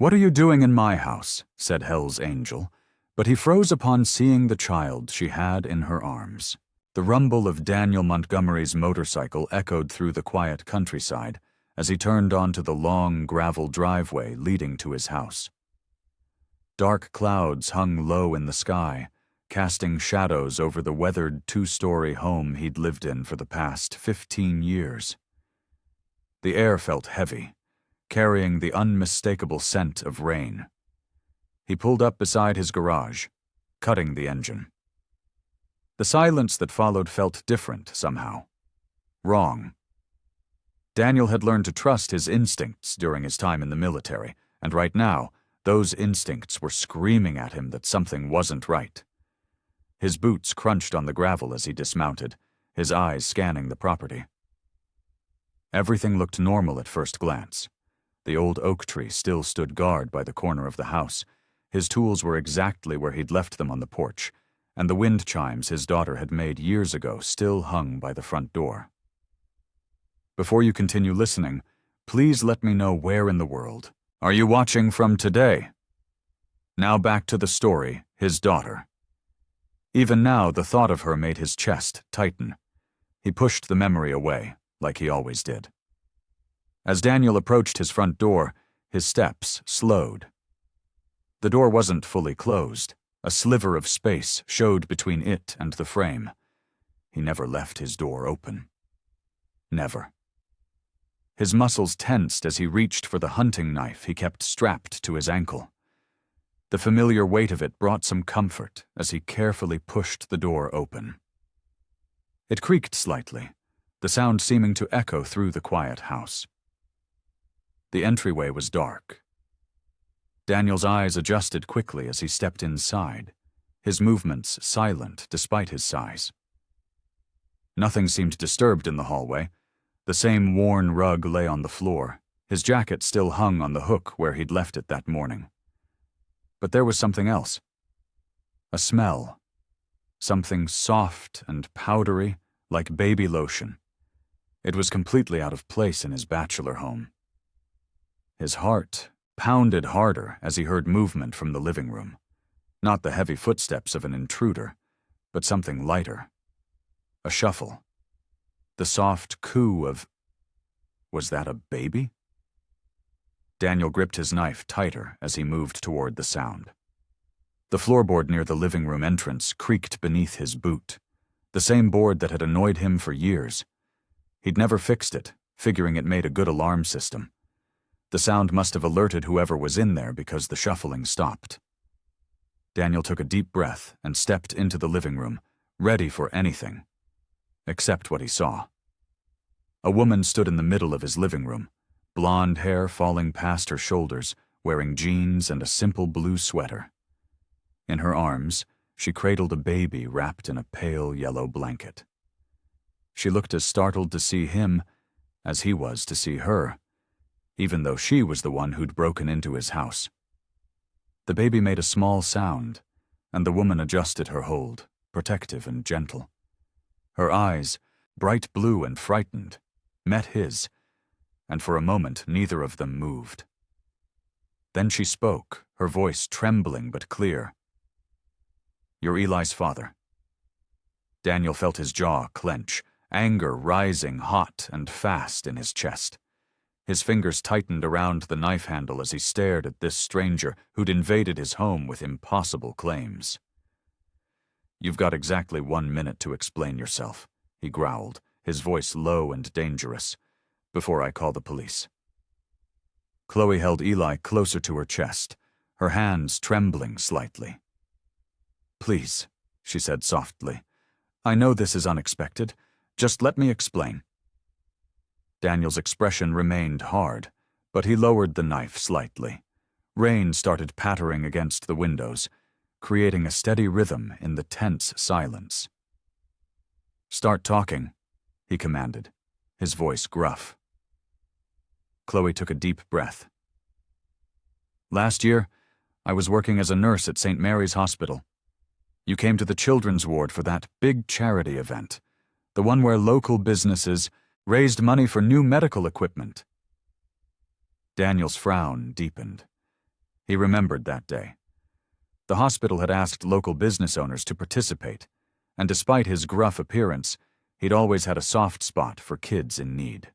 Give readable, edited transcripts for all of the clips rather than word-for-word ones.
"What are you doing in my house?" said Hell's Angel, but he froze upon seeing the child she had in her arms. The rumble of Daniel Montgomery's motorcycle echoed through the quiet countryside as he turned onto the long gravel driveway leading to his house. Dark clouds hung low in the sky, casting shadows over the weathered two-story home he'd lived in for the past 15 years. The air felt heavy, carrying the unmistakable scent of rain. He pulled up beside his garage, cutting the engine. The silence that followed felt different somehow. Wrong. Daniel had learned to trust his instincts during his time in the military, and right now, those instincts were screaming at him that something wasn't right. His boots crunched on the gravel as he dismounted, his eyes scanning the property. Everything looked normal at first glance. The old oak tree still stood guard by the corner of the house. His tools were exactly where he'd left them on the porch, and the wind chimes his daughter had made years ago still hung by the front door. Before you continue listening, please let me know where in the world. Are you watching from today? Now back to the story, his daughter. Even now, the thought of her made his chest tighten. He pushed the memory away, like he always did. As Daniel approached his front door, his steps slowed. The door wasn't fully closed. A sliver of space showed between it and the frame. He never left his door open. Never. His muscles tensed as he reached for the hunting knife he kept strapped to his ankle. The familiar weight of it brought some comfort as he carefully pushed the door open. It creaked slightly, the sound seeming to echo through the quiet house. The entryway was dark. Daniel's eyes adjusted quickly as he stepped inside, his movements silent despite his size. Nothing seemed disturbed in the hallway. The same worn rug lay on the floor, his jacket still hung on the hook where he'd left it that morning. But there was something else. A smell. Something soft and powdery, like baby lotion. It was completely out of place in his bachelor home. His heart pounded harder as he heard movement from the living room. Not the heavy footsteps of an intruder, but something lighter. A shuffle. The soft coo of... Was that a baby? Daniel gripped his knife tighter as he moved toward the sound. The floorboard near the living room entrance creaked beneath his boot, the same board that had annoyed him for years. He'd never fixed it, figuring it made a good alarm system. The sound must have alerted whoever was in there because the shuffling stopped. Daniel took a deep breath and stepped into the living room, ready for anything, except what he saw. A woman stood in the middle of his living room, blonde hair falling past her shoulders, wearing jeans and a simple blue sweater. In her arms, she cradled a baby wrapped in a pale yellow blanket. She looked as startled to see him as he was to see her, even though she was the one who'd broken into his house. The baby made a small sound, and the woman adjusted her hold, protective and gentle. Her eyes, bright blue and frightened, met his, and for a moment neither of them moved. Then she spoke, her voice trembling but clear. "You're Eli's father." Daniel felt his jaw clench, anger rising hot and fast in his chest. His fingers tightened around the knife handle as he stared at this stranger who'd invaded his home with impossible claims. "You've got exactly 1 minute to explain yourself," he growled, his voice low and dangerous, "before I call the police." Chloe held Eli closer to her chest, her hands trembling slightly. "Please," she said softly. "I know this is unexpected. Just let me explain." Daniel's expression remained hard, but he lowered the knife slightly. Rain started pattering against the windows, creating a steady rhythm in the tense silence. "Start talking," he commanded, his voice gruff. Chloe took a deep breath. "Last year, I was working as a nurse at St. Mary's Hospital. You came to the children's ward for that big charity event, the one where local businesses raised money for new medical equipment." Daniel's frown deepened. He remembered that day. The hospital had asked local business owners to participate, and despite his gruff appearance, he'd always had a soft spot for kids in need.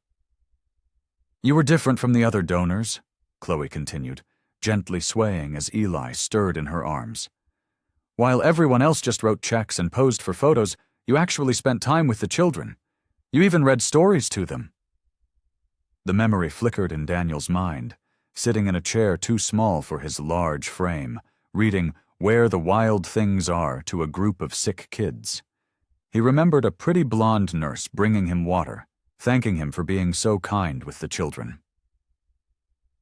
"You were different from the other donors," Chloe continued, gently swaying as Eli stirred in her arms. "While everyone else just wrote checks and posed for photos, you actually spent time with the children. You even read stories to them." The memory flickered in Daniel's mind, sitting in a chair too small for his large frame, reading Where the Wild Things Are to a group of sick kids. He remembered a pretty blonde nurse bringing him water, thanking him for being so kind with the children.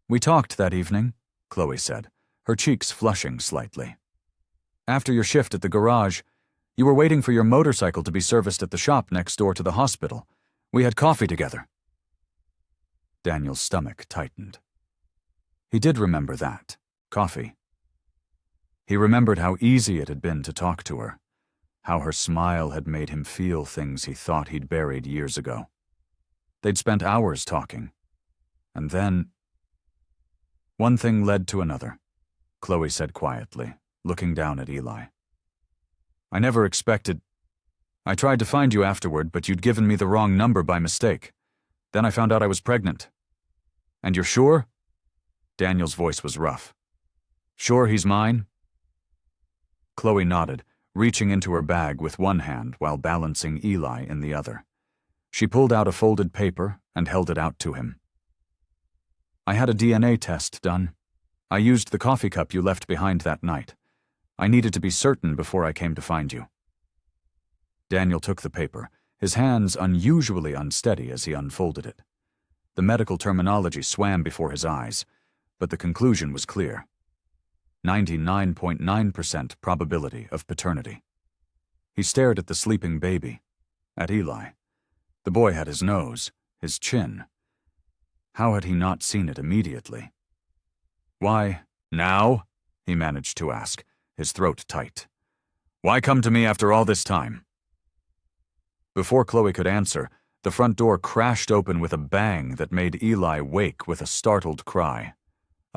"We talked that evening," Chloe said, her cheeks flushing slightly. "After your shift at the garage, you were waiting for your motorcycle to be serviced at the shop next door to the hospital. We had coffee together." Daniel's stomach tightened. He did remember that. Coffee. He remembered how easy it had been to talk to her, how her smile had made him feel things he thought he'd buried years ago. They'd spent hours talking. And then... One thing led to another, Chloe said quietly, looking down at Eli. "I never expected... I tried to find you afterward, but you'd given me the wrong number by mistake. Then I found out I was pregnant." "And you're sure?" Daniel's voice was rough. "Sure he's mine?" Chloe nodded, reaching into her bag with one hand while balancing Eli in the other. She pulled out a folded paper and held it out to him. "I had a DNA test done. I used the coffee cup you left behind that night. I needed to be certain before I came to find you." Daniel took the paper, his hands unusually unsteady as he unfolded it. The medical terminology swam before his eyes, but the conclusion was clear. 99.9% probability of paternity. He stared at the sleeping baby, at Eli. The boy had his nose, his chin. How had he not seen it immediately? "Why, now?" he managed to ask, his throat tight. "Why come to me after all this time?" Before Chloe could answer, the front door crashed open with a bang that made Eli wake with a startled cry.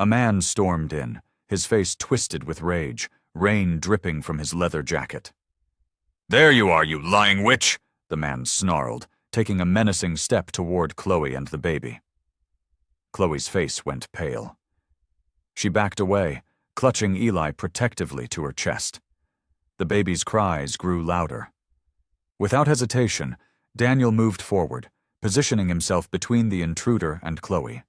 A man stormed in, his face twisted with rage, rain dripping from his leather jacket. "There you are, you lying witch!" the man snarled, taking a menacing step toward Chloe and the baby. Chloe's face went pale. She backed away, clutching Eli protectively to her chest. The baby's cries grew louder. Without hesitation, Daniel moved forward, positioning himself between the intruder and Chloe.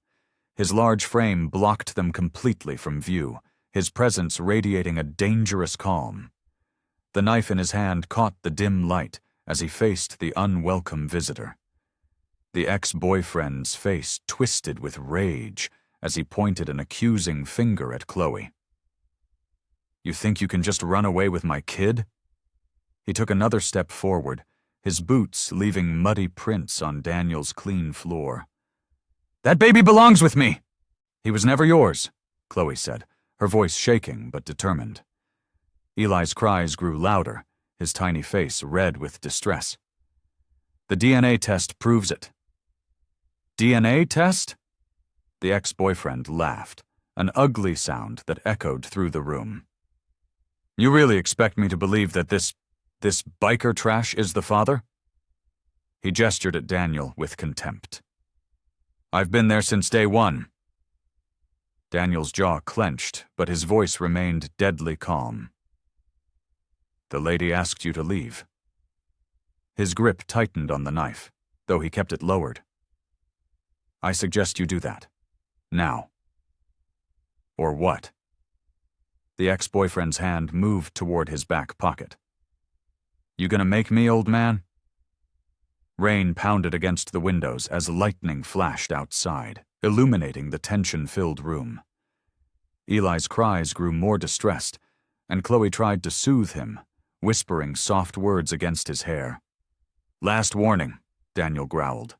His large frame blocked them completely from view, his presence radiating a dangerous calm. The knife in his hand caught the dim light as he faced the unwelcome visitor. The ex-boyfriend's face twisted with rage as he pointed an accusing finger at Chloe. "You think you can just run away with my kid?" He took another step forward, his boots leaving muddy prints on Daniel's clean floor. "That baby belongs with me!" "He was never yours," Chloe said, her voice shaking but determined. Eli's cries grew louder, his tiny face red with distress. "The DNA test proves it." "DNA test?" The ex-boyfriend laughed, an ugly sound that echoed through the room. "You really expect me to believe that this biker trash is the father?" He gestured at Daniel with contempt. "I've been there since day one." Daniel's jaw clenched, but his voice remained deadly calm. "The lady asked you to leave." His grip tightened on the knife, though he kept it lowered. "I suggest you do that. Now." "Or what?" The ex-boyfriend's hand moved toward his back pocket. "You gonna make me, old man?" Rain pounded against the windows as lightning flashed outside, illuminating the tension-filled room. Eli's cries grew more distressed, and Chloe tried to soothe him, whispering soft words against his hair. "Last warning," Daniel growled.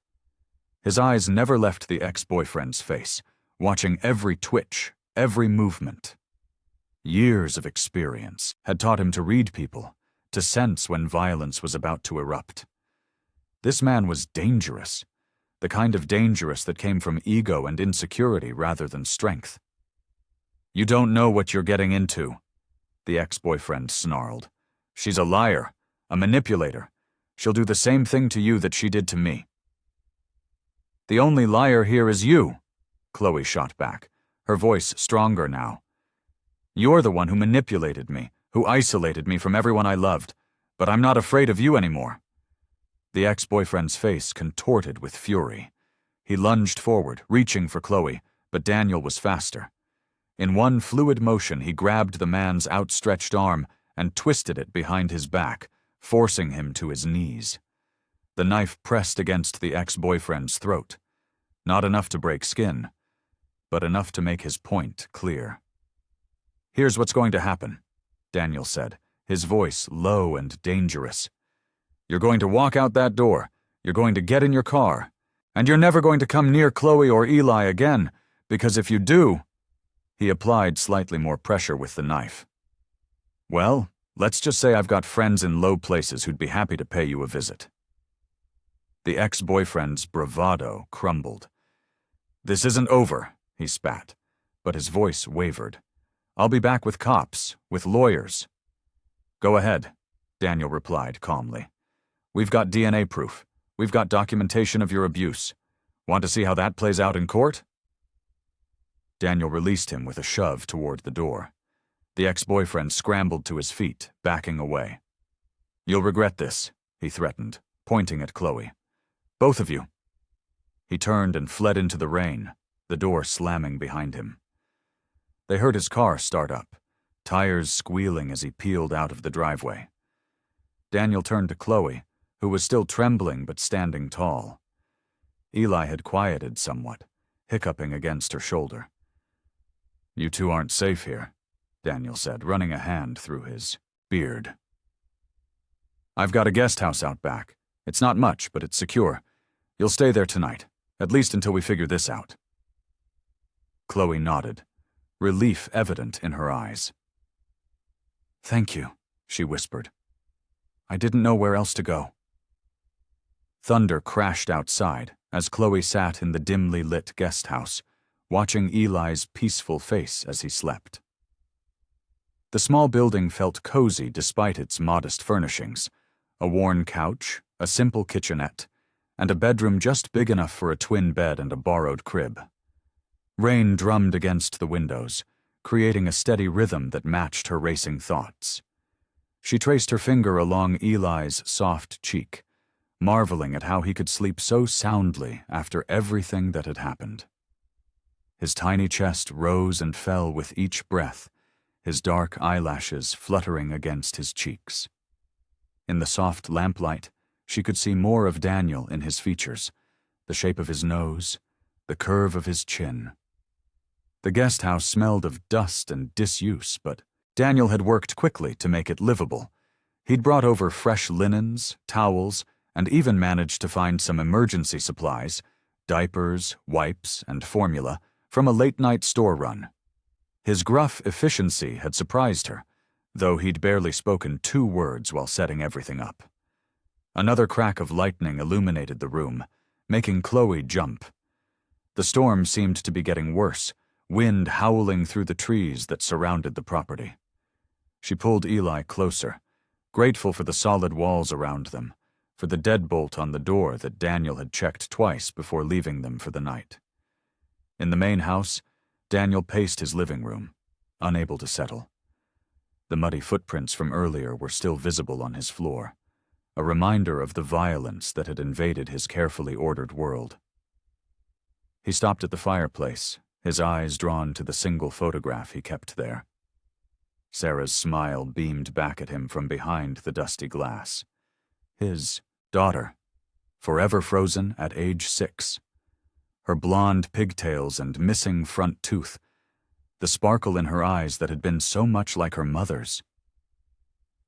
His eyes never left the ex-boyfriend's face, watching every twitch, every movement. Years of experience had taught him to read people, to sense when violence was about to erupt. This man was dangerous, the kind of dangerous that came from ego and insecurity rather than strength. You don't know what you're getting into, the ex-boyfriend snarled. She's a liar, a manipulator. She'll do the same thing to you that she did to me. The only liar here is you, Chloe shot back, her voice stronger now. You're the one who manipulated me, who isolated me from everyone I loved, but I'm not afraid of you anymore. The ex-boyfriend's face contorted with fury. He lunged forward, reaching for Chloe, but Daniel was faster. In one fluid motion, he grabbed the man's outstretched arm and twisted it behind his back, forcing him to his knees. The knife pressed against the ex-boyfriend's throat. Not enough to break skin, but enough to make his point clear. Here's what's going to happen, Daniel said, his voice low and dangerous. You're going to walk out that door, you're going to get in your car, and you're never going to come near Chloe or Eli again, because if you do, he applied slightly more pressure with the knife. Well, let's just say I've got friends in low places who'd be happy to pay you a visit. The ex-boyfriend's bravado crumbled. This isn't over, he spat, but his voice wavered. I'll be back with cops, with lawyers. Go ahead, Daniel replied calmly. We've got DNA proof. We've got documentation of your abuse. Want to see how that plays out in court? Daniel released him with a shove toward the door. The ex-boyfriend scrambled to his feet, backing away. You'll regret this, he threatened, pointing at Chloe. Both of you. He turned and fled into the rain, the door slamming behind him. They heard his car start up, tires squealing as he peeled out of the driveway. Daniel turned to Chloe, who was still trembling but standing tall. Eli had quieted somewhat, hiccuping against her shoulder. You two aren't safe here, Daniel said, running a hand through his beard. I've got a guest house out back. It's not much, but it's secure. You'll stay there tonight, at least until we figure this out. Chloe nodded, relief evident in her eyes. Thank you, she whispered. I didn't know where else to go. Thunder crashed outside as Chloe sat in the dimly lit guest house, watching Eli's peaceful face as he slept. The small building felt cozy despite its modest furnishings, a worn couch, a simple kitchenette, and a bedroom just big enough for a twin bed and a borrowed crib. Rain drummed against the windows, creating a steady rhythm that matched her racing thoughts. She traced her finger along Eli's soft cheek, marveling at how he could sleep so soundly after everything that had happened. His tiny chest rose and fell with each breath, his dark eyelashes fluttering against his cheeks. In the soft lamplight, she could see more of Daniel in his features, the shape of his nose, the curve of his chin. The guest house smelled of dust and disuse, but Daniel had worked quickly to make it livable. He'd brought over fresh linens, towels, and even managed to find some emergency supplies, diapers, wipes, and formula, from a late-night store run. His gruff efficiency had surprised her, though he'd barely spoken 2 words while setting everything up. Another crack of lightning illuminated the room, making Chloe jump. The storm seemed to be getting worse, wind howling through the trees that surrounded the property. She pulled Eli closer, grateful for the solid walls around them, for the deadbolt on the door that Daniel had checked twice before leaving them for the night. In the main house, Daniel paced his living room, unable to settle. The muddy footprints from earlier were still visible on his floor, a reminder of the violence that had invaded his carefully ordered world. He stopped at the fireplace, his eyes drawn to the single photograph he kept there. Sarah's smile beamed back at him from behind the dusty glass. His daughter, forever frozen at age 6. Her blonde pigtails and missing front tooth, the sparkle in her eyes that had been so much like her mother's.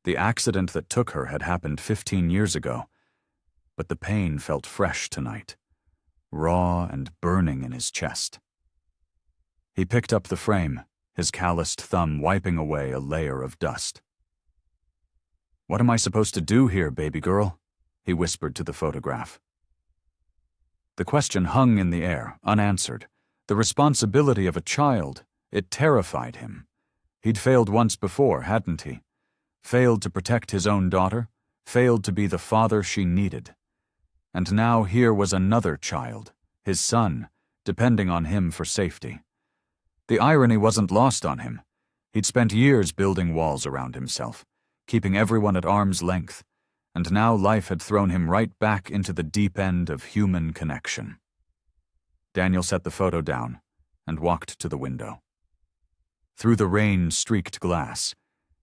The accident that took her had happened 15 years ago, but the pain felt fresh tonight, raw and burning in his chest. He picked up the frame, his calloused thumb wiping away a layer of dust. "What am I supposed to do here, baby girl?" he whispered to the photograph. The question hung in the air, unanswered, the responsibility of a child, It terrified him. He'd failed once before, hadn't he? Failed to protect his own daughter, failed to be the father she needed. And now here was another child, his son, depending on him for safety. The irony wasn't lost on him. He'd spent years building walls around himself, keeping everyone at arm's length, and now life had thrown him right back into the deep end of human connection. Daniel set the photo down and walked to the window. Through the rain-streaked glass,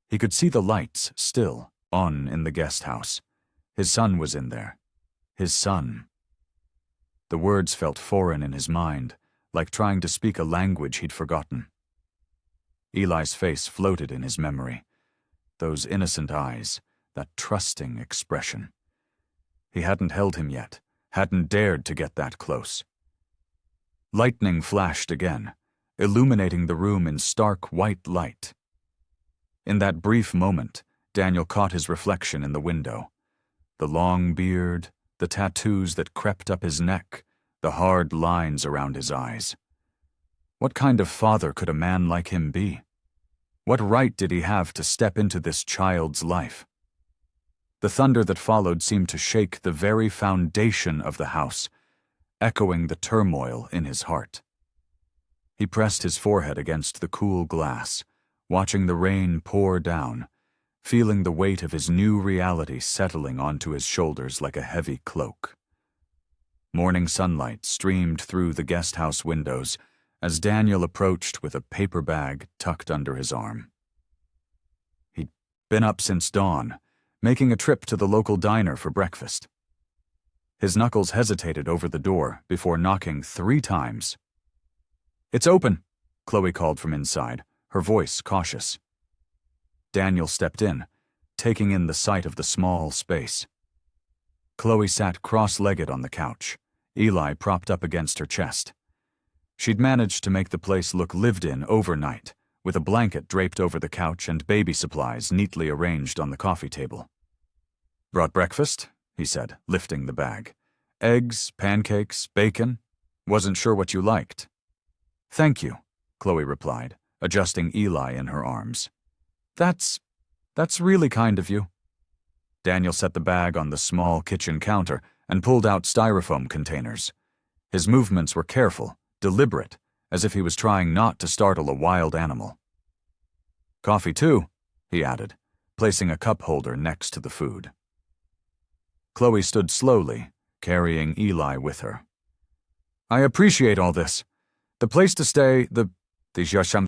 he could see the lights still on in the guest house. His son was in there. His son. The words felt foreign in his mind, like trying to speak a language he'd forgotten. Eli's face floated in his memory. Those innocent eyes, that trusting expression. He hadn't held him yet, hadn't dared to get that close. Lightning flashed again, illuminating the room in stark white light. In that brief moment, Daniel caught his reflection in the window. The long beard, the tattoos that crept up his neck, the hard lines around his eyes. What kind of father could a man like him be? What right did he have to step into this child's life? The thunder that followed seemed to shake the very foundation of the house, echoing the turmoil in his heart. He pressed his forehead against the cool glass, watching the rain pour down, feeling the weight of his new reality settling onto his shoulders like a heavy cloak. Morning sunlight streamed through the guest house windows as Daniel approached with a paper bag tucked under his arm. He'd been up since dawn, making a trip to the local diner for breakfast. His knuckles hesitated over the door before knocking 3 times. "It's open," Chloe called from inside, her voice cautious. Daniel stepped in, taking in the sight of the small space. Chloe sat cross-legged on the couch, Eli propped up against her chest. She'd managed to make the place look lived in overnight, with a blanket draped over the couch and baby supplies neatly arranged on the coffee table. "Brought breakfast?" he said, lifting the bag. "Eggs, pancakes, bacon? Wasn't sure what you liked." "Thank you," Chloe replied, adjusting Eli in her arms. That's really kind of you." Daniel set the bag on the small kitchen counter and pulled out styrofoam containers. His movements were careful, deliberate, as if he was trying not to startle a wild animal. "Coffee too," he added, placing a cup holder next to the food. Chloe stood slowly, carrying Eli with her. "I appreciate all this. The place to stay, the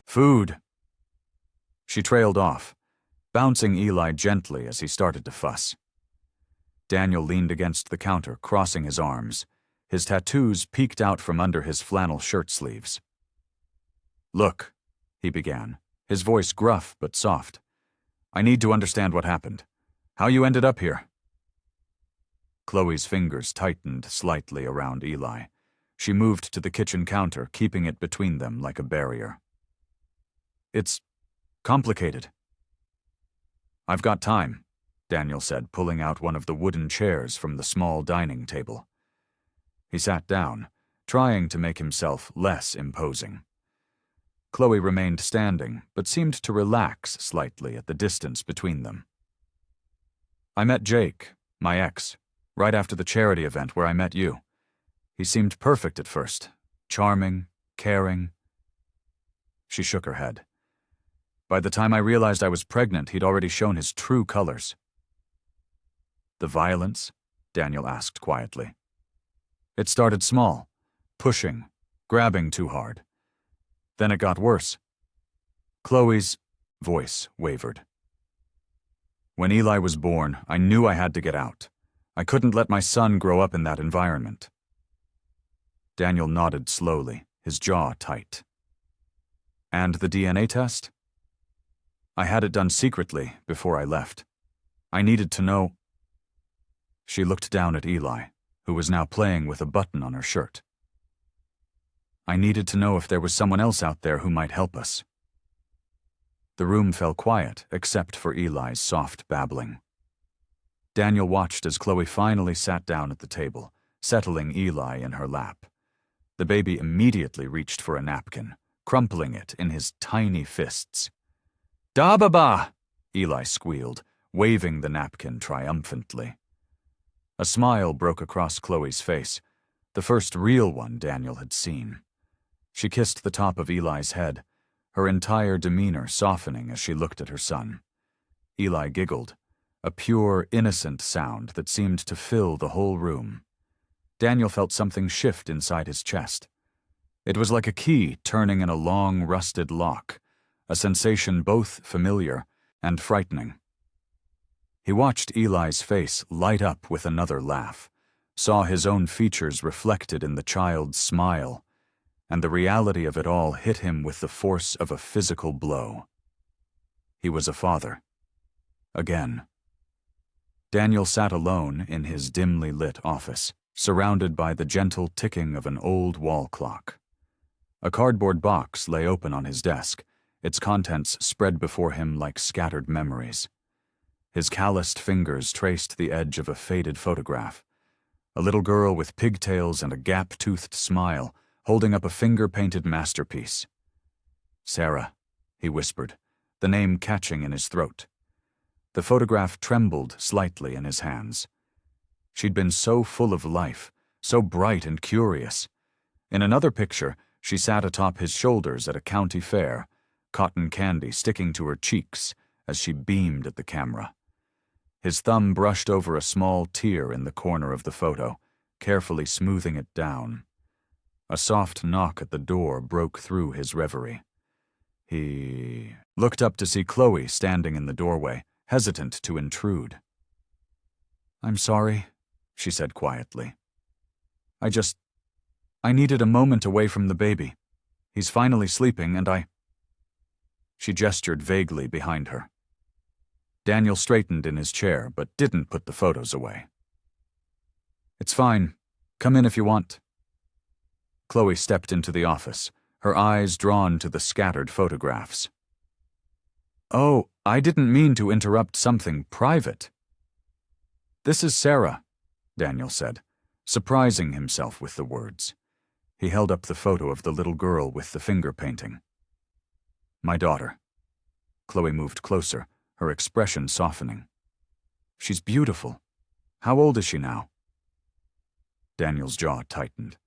food." She trailed off, bouncing Eli gently as he started to fuss. Daniel leaned against the counter, crossing his arms. His tattoos peeked out from under his flannel shirt sleeves. "Look," he began, his voice gruff but soft. "I need to understand what happened. How you ended up here." Chloe's fingers tightened slightly around Eli. She moved to the kitchen counter, keeping it between them like a barrier. "It's complicated." "I've got time," Daniel said, pulling out one of the wooden chairs from the small dining table. He sat down, trying to make himself less imposing. Chloe remained standing, but seemed to relax slightly at the distance between them. "I met Jake, my ex, right after the charity event where I met you. He seemed perfect at first, charming, caring." She shook her head. "By the time I realized I was pregnant, he'd already shown his true colors." "The violence?" Daniel asked quietly. "It started small, pushing, grabbing too hard. Then it got worse." Chloe's voice wavered. "When Eli was born, I knew I had to get out. I couldn't let my son grow up in that environment." Daniel nodded slowly, his jaw tight. "And the DNA test?" "I had it done secretly before I left. I needed to know." She looked down at Eli, who was now playing with a button on her shirt. "I needed to know if there was someone else out there who might help us." The room fell quiet except for Eli's soft babbling. Daniel watched as Chloe finally sat down at the table, settling Eli in her lap. The baby immediately reached for a napkin, crumpling it in his tiny fists. "Da-ba-ba!" Eli squealed, waving the napkin triumphantly. A smile broke across Chloe's face, the first real one Daniel had seen. She kissed the top of Eli's head, her entire demeanor softening as she looked at her son. Eli giggled, a pure, innocent sound that seemed to fill the whole room. Daniel felt something shift inside his chest. It was like a key turning in a long, rusted lock, a sensation both familiar and frightening. He watched Eli's face light up with another laugh, saw his own features reflected in the child's smile, and the reality of it all hit him with the force of a physical blow. He was a father. Again. Daniel sat alone in his dimly lit office, surrounded by the gentle ticking of an old wall clock. A cardboard box lay open on his desk, its contents spread before him like scattered memories. His calloused fingers traced the edge of a faded photograph. A little girl with pigtails and a gap-toothed smile, holding up a finger-painted masterpiece. "Sarah," he whispered, the name catching in his throat. The photograph trembled slightly in his hands. She'd been so full of life, so bright and curious. In another picture, she sat atop his shoulders at a county fair, cotton candy sticking to her cheeks as she beamed at the camera. His thumb brushed over a small tear in the corner of the photo, carefully smoothing it down. A soft knock at the door broke through his reverie. He looked up to see Chloe standing in the doorway, hesitant to intrude. "I'm sorry," she said quietly. I needed a moment away from the baby. He's finally sleeping, and She gestured vaguely behind her. Daniel straightened in his chair, but didn't put the photos away. "It's fine. Come in if you want." Chloe stepped into the office, her eyes drawn to the scattered photographs. "Oh, I didn't mean to interrupt something private." "This is Sarah," Daniel said, surprising himself with the words. He held up the photo of the little girl with the finger painting. "My daughter." Chloe moved closer, her expression softening. "She's beautiful. How old is she now?" Daniel's jaw tightened.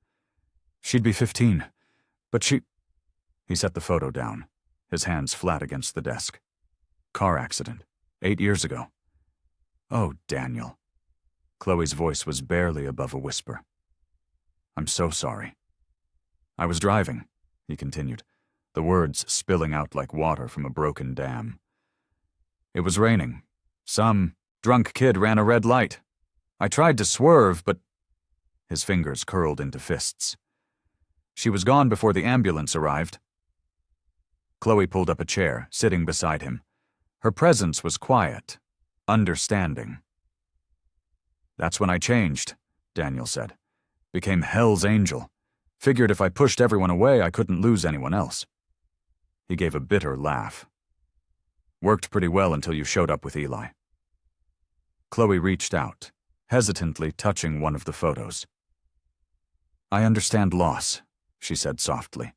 "She'd be 15, but He set the photo down, his hands flat against the desk. "Car accident, 8 years ago." "Oh, Daniel." Chloe's voice was barely above a whisper. "I'm so sorry." "I was driving," he continued, the words spilling out like water from a broken dam. "It was raining. Some drunk kid ran a red light. I tried to swerve, but—" His fingers curled into fists. "She was gone before the ambulance arrived." Chloe pulled up a chair, sitting beside him. Her presence was quiet, understanding. "That's when I changed," Daniel said. "Became Hell's Angel. Figured if I pushed everyone away, I couldn't lose anyone else." He gave a bitter laugh. "Worked pretty well until you showed up with Eli." Chloe reached out, hesitantly touching one of the photos. "I understand loss," she said softly.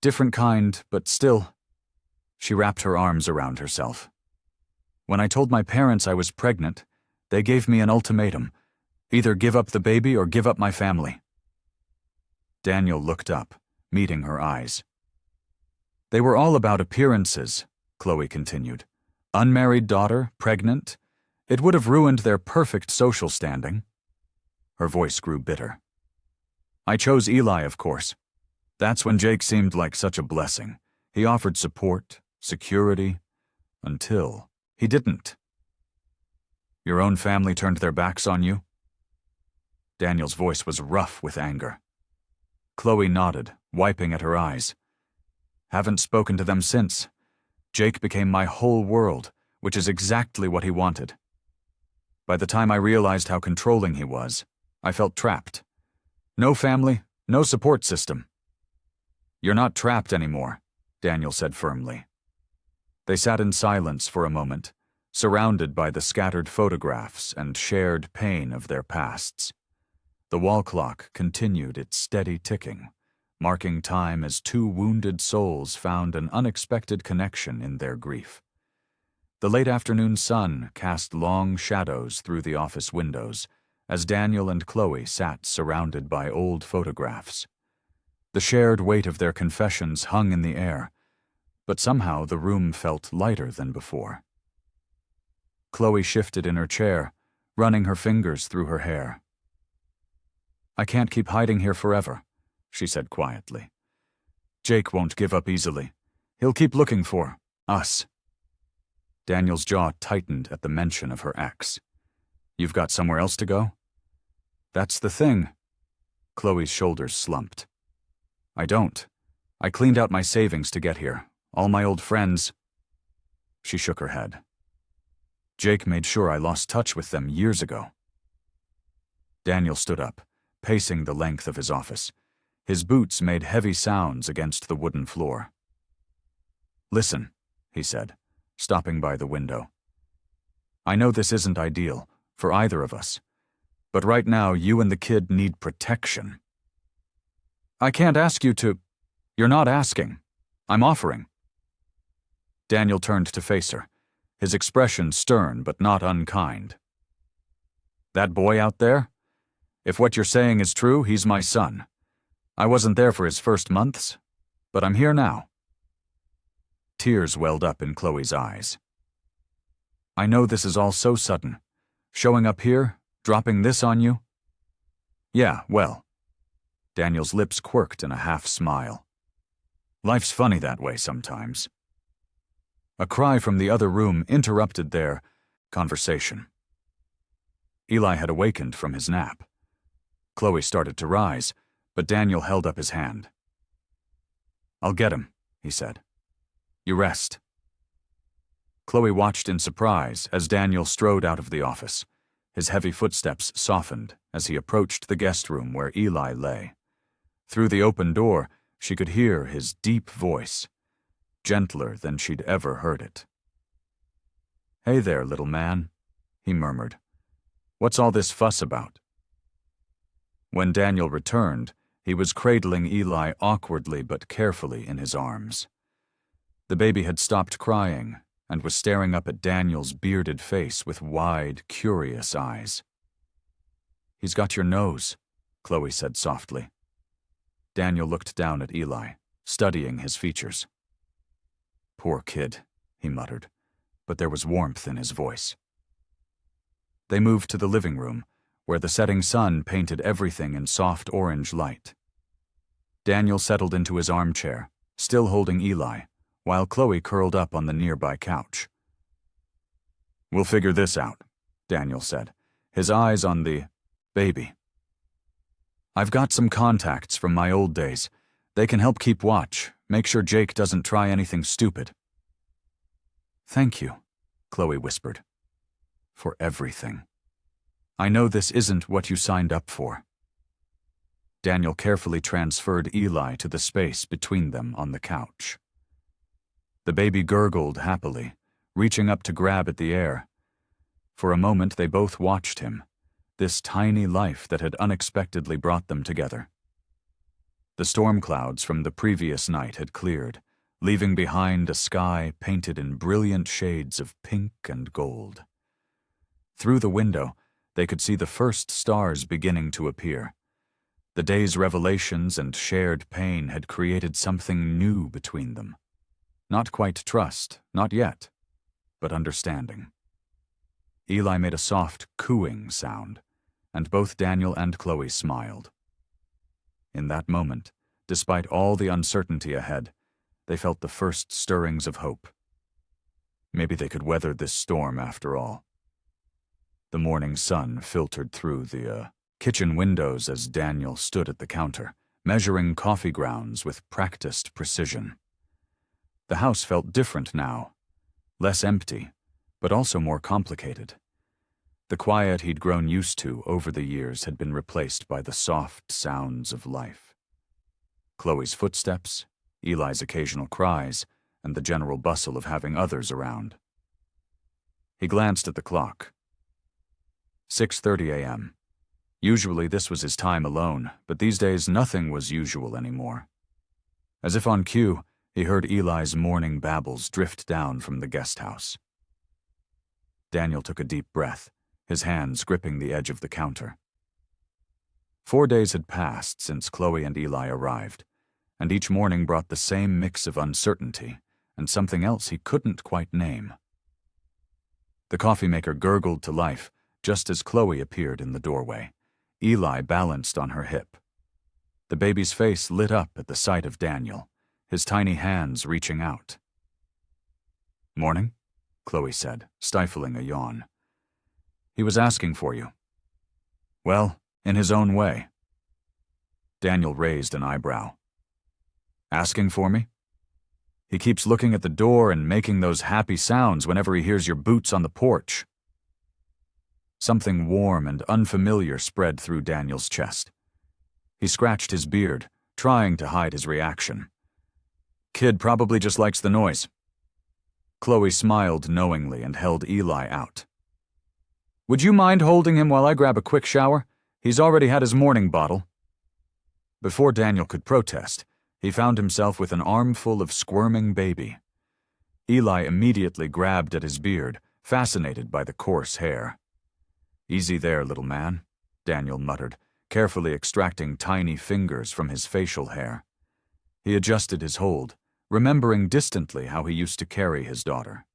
"Different kind, but still—" She wrapped her arms around herself. "When I told my parents I was pregnant, they gave me an ultimatum. Either give up the baby or give up my family." Daniel looked up, meeting her eyes. "They were all about appearances," Chloe continued. "Unmarried daughter, pregnant. It would have ruined their perfect social standing." Her voice grew bitter. "I chose Eli, of course. That's when Jake seemed like such a blessing. He offered support, security, until he didn't." "Your own family turned their backs on you?" Daniel's voice was rough with anger. Chloe nodded, wiping at her eyes. "Haven't spoken to them since. Jake became my whole world, which is exactly what he wanted. By the time I realized how controlling he was, I felt trapped. No family, no support system." "You're not trapped anymore," Daniel said firmly. They sat in silence for a moment, surrounded by the scattered photographs and shared pain of their pasts. The wall clock continued its steady ticking, marking time as two wounded souls found an unexpected connection in their grief. The late afternoon sun cast long shadows through the office windows as Daniel and Chloe sat surrounded by old photographs. The shared weight of their confessions hung in the air, but somehow the room felt lighter than before. Chloe shifted in her chair, running her fingers through her hair. "I can't keep hiding here forever," she said quietly. "Jake won't give up easily. He'll keep looking for us." Daniel's jaw tightened at the mention of her ex. "You've got somewhere else to go?" "That's the thing." Chloe's shoulders slumped. "I don't. I cleaned out my savings to get here. All my old friends." She shook her head. "Jake made sure I lost touch with them years ago." Daniel stood up, pacing the length of his office. His boots made heavy sounds against the wooden floor. "Listen," he said, stopping by the window. "I know this isn't ideal for either of us, but right now you and the kid need protection." "I can't ask you to—" "You're not asking. I'm offering." Daniel turned to face her, his expression stern but not unkind. "That boy out there? If what you're saying is true, he's my son. I wasn't there for his first months, but I'm here now." Tears welled up in Chloe's eyes. "I know this is all so sudden. Showing up here, dropping this on you?" "Yeah, well." Daniel's lips quirked in a half-smile. "Life's funny that way sometimes." A cry from the other room interrupted their conversation. Eli had awakened from his nap. Chloe started to rise, but Daniel held up his hand. "I'll get him," he said. "You rest." Chloe watched in surprise as Daniel strode out of the office. His heavy footsteps softened as he approached the guest room where Eli lay. Through the open door, she could hear his deep voice, gentler than she'd ever heard it. "Hey there, little man," he murmured. "What's all this fuss about?" When Daniel returned, he was cradling Eli awkwardly but carefully in his arms. The baby had stopped crying and was staring up at Daniel's bearded face with wide, curious eyes. "He's got your nose," Chloe said softly. Daniel looked down at Eli, studying his features. "Poor kid," he muttered, but there was warmth in his voice. They moved to the living room, where the setting sun painted everything in soft orange light. Daniel settled into his armchair, still holding Eli, while Chloe curled up on the nearby couch. "We'll figure this out," Daniel said, his eyes on the baby. "I've got some contacts from my old days. They can help keep watch, make sure Jake doesn't try anything stupid." "Thank you," Chloe whispered. "For everything. I know this isn't what you signed up for." Daniel carefully transferred Eli to the space between them on the couch. The baby gurgled happily, reaching up to grab at the air. For a moment they both watched him, this tiny life that had unexpectedly brought them together. The storm clouds from the previous night had cleared, leaving behind a sky painted in brilliant shades of pink and gold. Through the window, they could see the first stars beginning to appear. The day's revelations and shared pain had created something new between them. Not quite trust, not yet, but understanding. Eli made a soft cooing sound, and both Daniel and Chloe smiled. In that moment, despite all the uncertainty ahead, they felt the first stirrings of hope. Maybe they could weather this storm after all. The morning sun filtered through the kitchen windows as Daniel stood at the counter, measuring coffee grounds with practiced precision. The house felt different now, less empty, but also more complicated. The quiet he'd grown used to over the years had been replaced by the soft sounds of life. Chloe's footsteps, Eli's occasional cries, and the general bustle of having others around. He glanced at the clock. 6:30 a.m. Usually this was his time alone, but these days nothing was usual anymore. As if on cue, he heard Eli's morning babbles drift down from the guest house. Daniel took a deep breath, his hands gripping the edge of the counter. 4 days had passed since Chloe and Eli arrived, and each morning brought the same mix of uncertainty and something else he couldn't quite name. The coffee maker gurgled to life just as Chloe appeared in the doorway, Eli balanced on her hip. The baby's face lit up at the sight of Daniel, his tiny hands reaching out. "Morning," Chloe said, stifling a yawn. "He was asking for you." "Well, in his own way." Daniel raised an eyebrow. "Asking for me? He keeps looking at the door and making those happy sounds whenever he hears your boots on the porch." Something warm and unfamiliar spread through Daniel's chest. He scratched his beard, trying to hide his reaction. "Kid probably just likes the noise." Chloe smiled knowingly and held Eli out. "Would you mind holding him while I grab a quick shower? He's already had his morning bottle." Before Daniel could protest, he found himself with an armful of squirming baby. Eli immediately grabbed at his beard, fascinated by the coarse hair. "Easy there, little man," Daniel muttered, carefully extracting tiny fingers from his facial hair. He adjusted his hold, remembering distantly how he used to carry his daughter.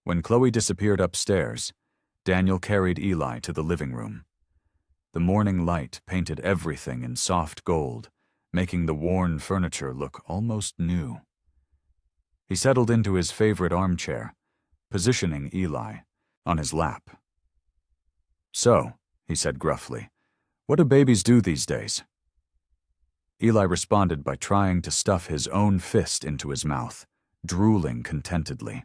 When Chloe disappeared upstairs, Daniel carried Eli to the living room. The morning light painted everything in soft gold, making the worn furniture look almost new. He settled into his favorite armchair, positioning Eli on his lap. "So," he said gruffly, "what do babies do these days?" Eli responded by trying to stuff his own fist into his mouth, drooling contentedly.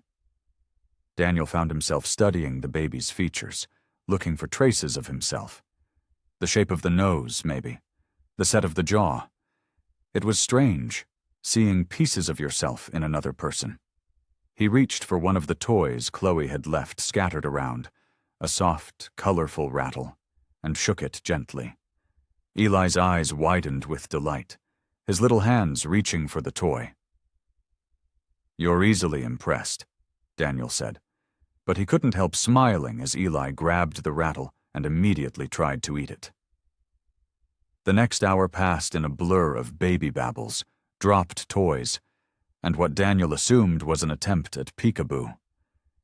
Daniel found himself studying the baby's features, looking for traces of himself. The shape of the nose, maybe. The set of the jaw. It was strange, seeing pieces of yourself in another person. He reached for one of the toys Chloe had left scattered around, a soft, colorful rattle, and shook it gently. Eli's eyes widened with delight, his little hands reaching for the toy. "You're easily impressed," Daniel said, but he couldn't help smiling as Eli grabbed the rattle and immediately tried to eat it. The next hour passed in a blur of baby babbles, dropped toys, and what Daniel assumed was an attempt at peekaboo.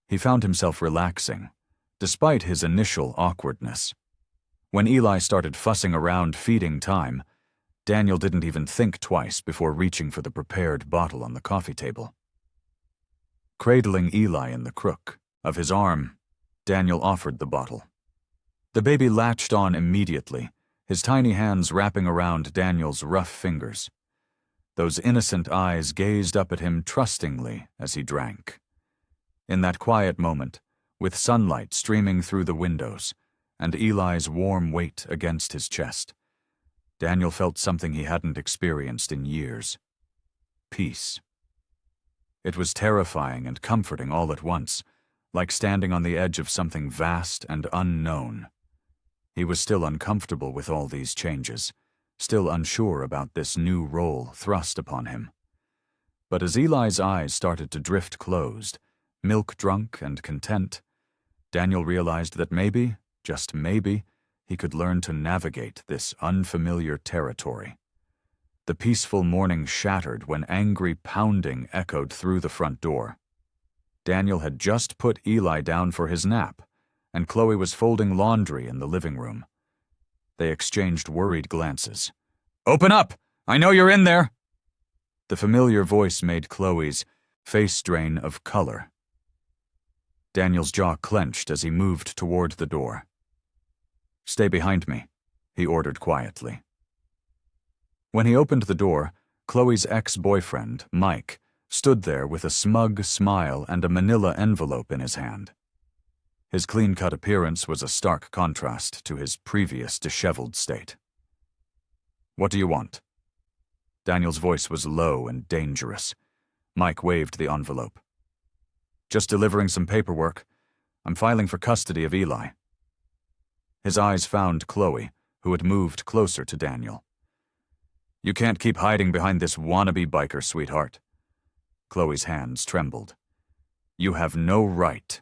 He found himself relaxing, despite his initial awkwardness. When Eli started fussing around feeding time, Daniel didn't even think twice before reaching for the prepared bottle on the coffee table. Cradling Eli in the crook of his arm, Daniel offered the bottle. The baby latched on immediately, his tiny hands wrapping around Daniel's rough fingers. Those innocent eyes gazed up at him trustingly as he drank. In that quiet moment, with sunlight streaming through the windows and Eli's warm weight against his chest, Daniel felt something he hadn't experienced in years. Peace. It was terrifying and comforting all at once, like standing on the edge of something vast and unknown. He was still uncomfortable with all these changes, still unsure about this new role thrust upon him. But as Eli's eyes started to drift closed, milk-drunk and content, Daniel realized that maybe, just maybe, he could learn to navigate this unfamiliar territory. The peaceful morning shattered when angry pounding echoed through the front door. Daniel had just put Eli down for his nap, and Chloe was folding laundry in the living room. They exchanged worried glances. "Open up! I know you're in there!" The familiar voice made Chloe's face drain of color. Daniel's jaw clenched as he moved toward the door. "Stay behind me," he ordered quietly. When he opened the door, Chloe's ex-boyfriend, Mike, stood there with a smug smile and a manila envelope in his hand. His clean-cut appearance was a stark contrast to his previous disheveled state. "What do you want?" Daniel's voice was low and dangerous. Mike waved the envelope. "Just delivering some paperwork. I'm filing for custody of Eli." His eyes found Chloe, who had moved closer to Daniel. You can't keep hiding behind this wannabe biker, sweetheart. Chloe's hands trembled. You have no right.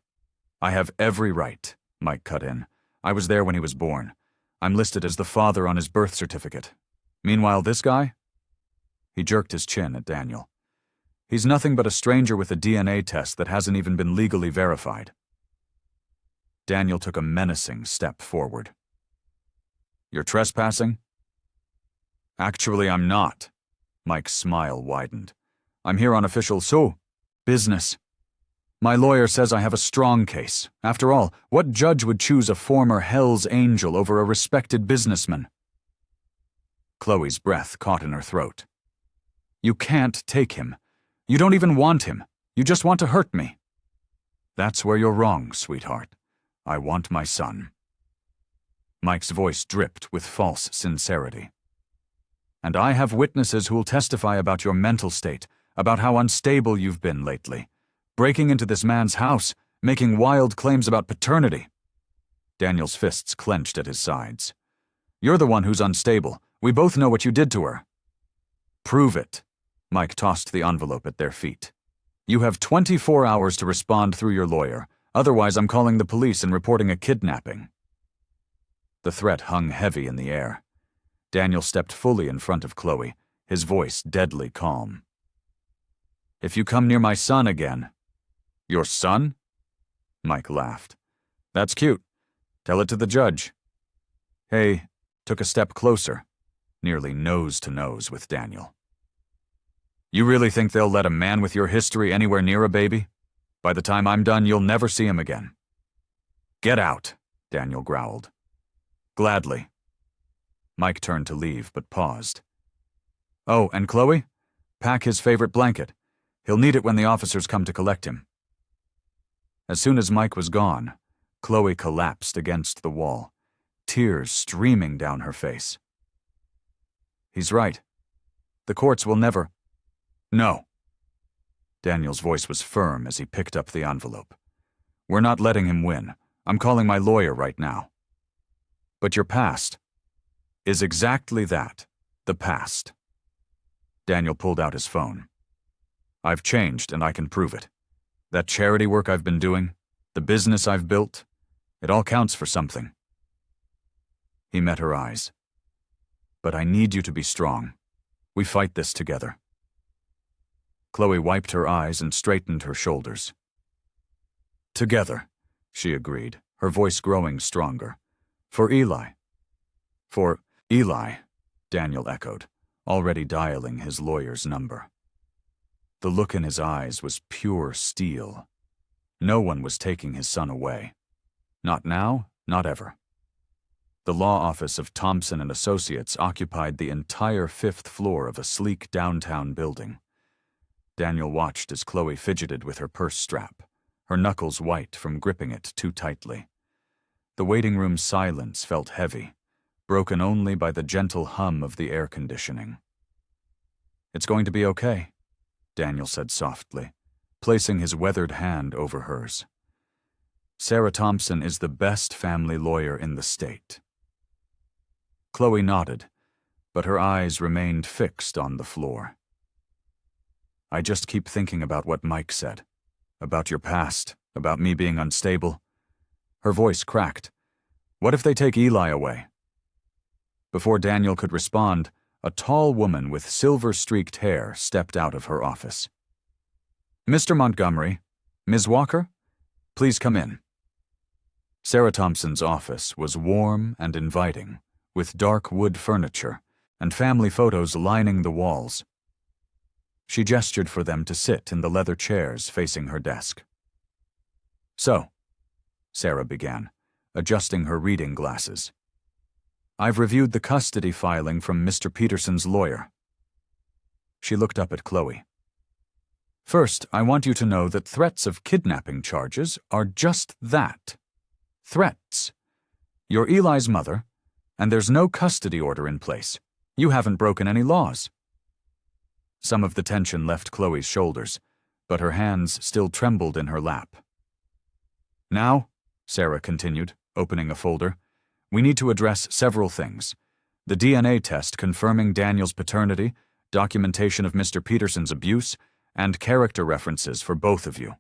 I have every right, Mike cut in. I was there when he was born. I'm listed as the father on his birth certificate. Meanwhile, this guy? He jerked his chin at Daniel. He's nothing but a stranger with a DNA test that hasn't even been legally verified. Daniel took a menacing step forward. You're trespassing? Actually, I'm not. Mike's smile widened. I'm here on official business. My lawyer says I have a strong case. After all, what judge would choose a former Hell's Angel over a respected businessman? Chloe's breath caught in her throat. You can't take him. You don't even want him. You just want to hurt me. That's where you're wrong, sweetheart. I want my son. Mike's voice dripped with false sincerity. And I have witnesses who'll testify about your mental state, about how unstable you've been lately. Breaking into this man's house, making wild claims about paternity. Daniel's fists clenched at his sides. You're the one who's unstable. We both know what you did to her. Prove it. Mike tossed the envelope at their feet. You have 24 hours to respond through your lawyer. Otherwise, I'm calling the police and reporting a kidnapping. The threat hung heavy in the air. Daniel stepped fully in front of Chloe, his voice deadly calm. If you come near my son again... Your son? Mike laughed. That's cute. Tell it to the judge. Hay took a step closer, nearly nose to nose with Daniel. You really think they'll let a man with your history anywhere near a baby? By the time I'm done, you'll never see him again. Get out, Daniel growled. Gladly. Mike turned to leave, but paused. Oh, and Chloe? Pack his favorite blanket. He'll need it when the officers come to collect him. As soon as Mike was gone, Chloe collapsed against the wall, tears streaming down her face. He's right. The courts will never... No. Daniel's voice was firm as he picked up the envelope. We're not letting him win. I'm calling my lawyer right now. But your past is exactly that, the past. Daniel pulled out his phone. I've changed and I can prove it. That charity work I've been doing, the business I've built, it all counts for something. He met her eyes. But I need you to be strong. We fight this together. Chloe wiped her eyes and straightened her shoulders. Together, she agreed, her voice growing stronger. For Eli. For Eli, Daniel echoed, already dialing his lawyer's number. The look in his eyes was pure steel. No one was taking his son away. Not now, not ever. The law office of Thompson and Associates occupied the entire 5th floor of a sleek downtown building. Daniel watched as Chloe fidgeted with her purse strap, her knuckles white from gripping it too tightly. The waiting room's silence felt heavy, broken only by the gentle hum of the air conditioning. It's going to be okay, Daniel said softly, placing his weathered hand over hers. Sarah Thompson is the best family lawyer in the state. Chloe nodded, but her eyes remained fixed on the floor. I just keep thinking about what Mike said, about your past, about me being unstable. Her voice cracked. What if they take Eli away? Before Daniel could respond, a tall woman with silver-streaked hair stepped out of her office. Mr. Montgomery, Ms. Walker, please come in. Sarah Thompson's office was warm and inviting, with dark wood furniture and family photos lining the walls. She gestured for them to sit in the leather chairs facing her desk. So, Sarah began, adjusting her reading glasses. I've reviewed the custody filing from Mr. Peterson's lawyer. She looked up at Chloe. First, I want you to know that threats of kidnapping charges are just that. Threats. You're Eli's mother, and there's no custody order in place. You haven't broken any laws. Some of the tension left Chloe's shoulders, but her hands still trembled in her lap. Now, Sarah continued, opening a folder, we need to address several things. The DNA test confirming Daniel's paternity, documentation of Mr. Peterson's abuse, and character references for both of you.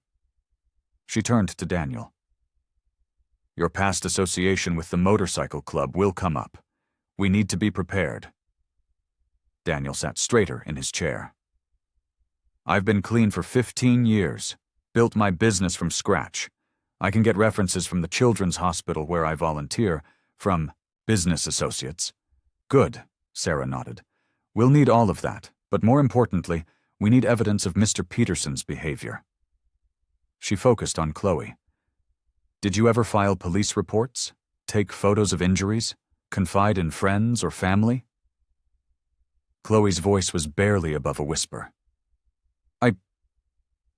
She turned to Daniel. Your past association with the motorcycle club will come up. We need to be prepared. Daniel sat straighter in his chair. I've been clean for 15 years, built my business from scratch. I can get references from the children's hospital where I volunteer, from business associates. Good, Sarah nodded. We'll need all of that, but more importantly, we need evidence of Mr. Peterson's behavior. She focused on Chloe. Did you ever file police reports? Take photos of injuries? Confide in friends or family? Chloe's voice was barely above a whisper.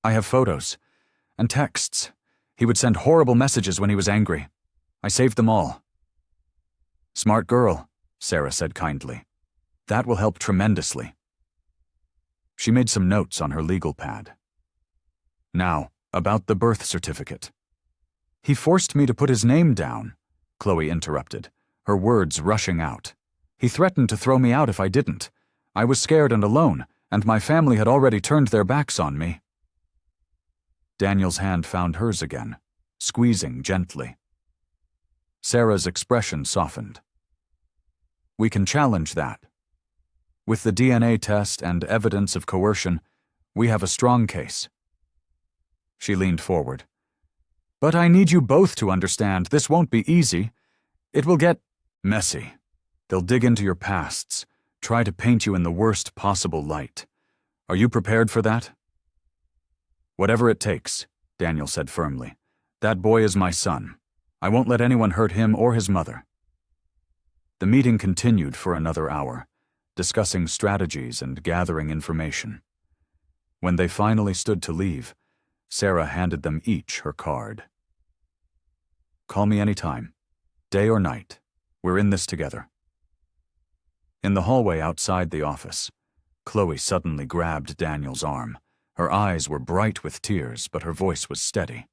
I have photos and texts. He would send horrible messages when he was angry. I saved them all. Smart girl, Sarah said kindly. That will help tremendously. She made some notes on her legal pad. Now, about the birth certificate. He forced me to put his name down, Chloe interrupted, her words rushing out. He threatened to throw me out if I didn't. I was scared and alone, and my family had already turned their backs on me. Daniel's hand found hers again, squeezing gently. Sarah's expression softened. We can challenge that. With the DNA test and evidence of coercion, we have a strong case. She leaned forward. But I need you both to understand this won't be easy. It will get messy. They'll dig into your pasts, try to paint you in the worst possible light. Are you prepared for that? Whatever it takes, Daniel said firmly. That boy is my son. I won't let anyone hurt him or his mother. The meeting continued for another hour, discussing strategies and gathering information. When they finally stood to leave, Sarah handed them each her card. Call me anytime, day or night. We're in this together. In the hallway outside the office, Chloe suddenly grabbed Daniel's arm. Her eyes were bright with tears, but her voice was steady.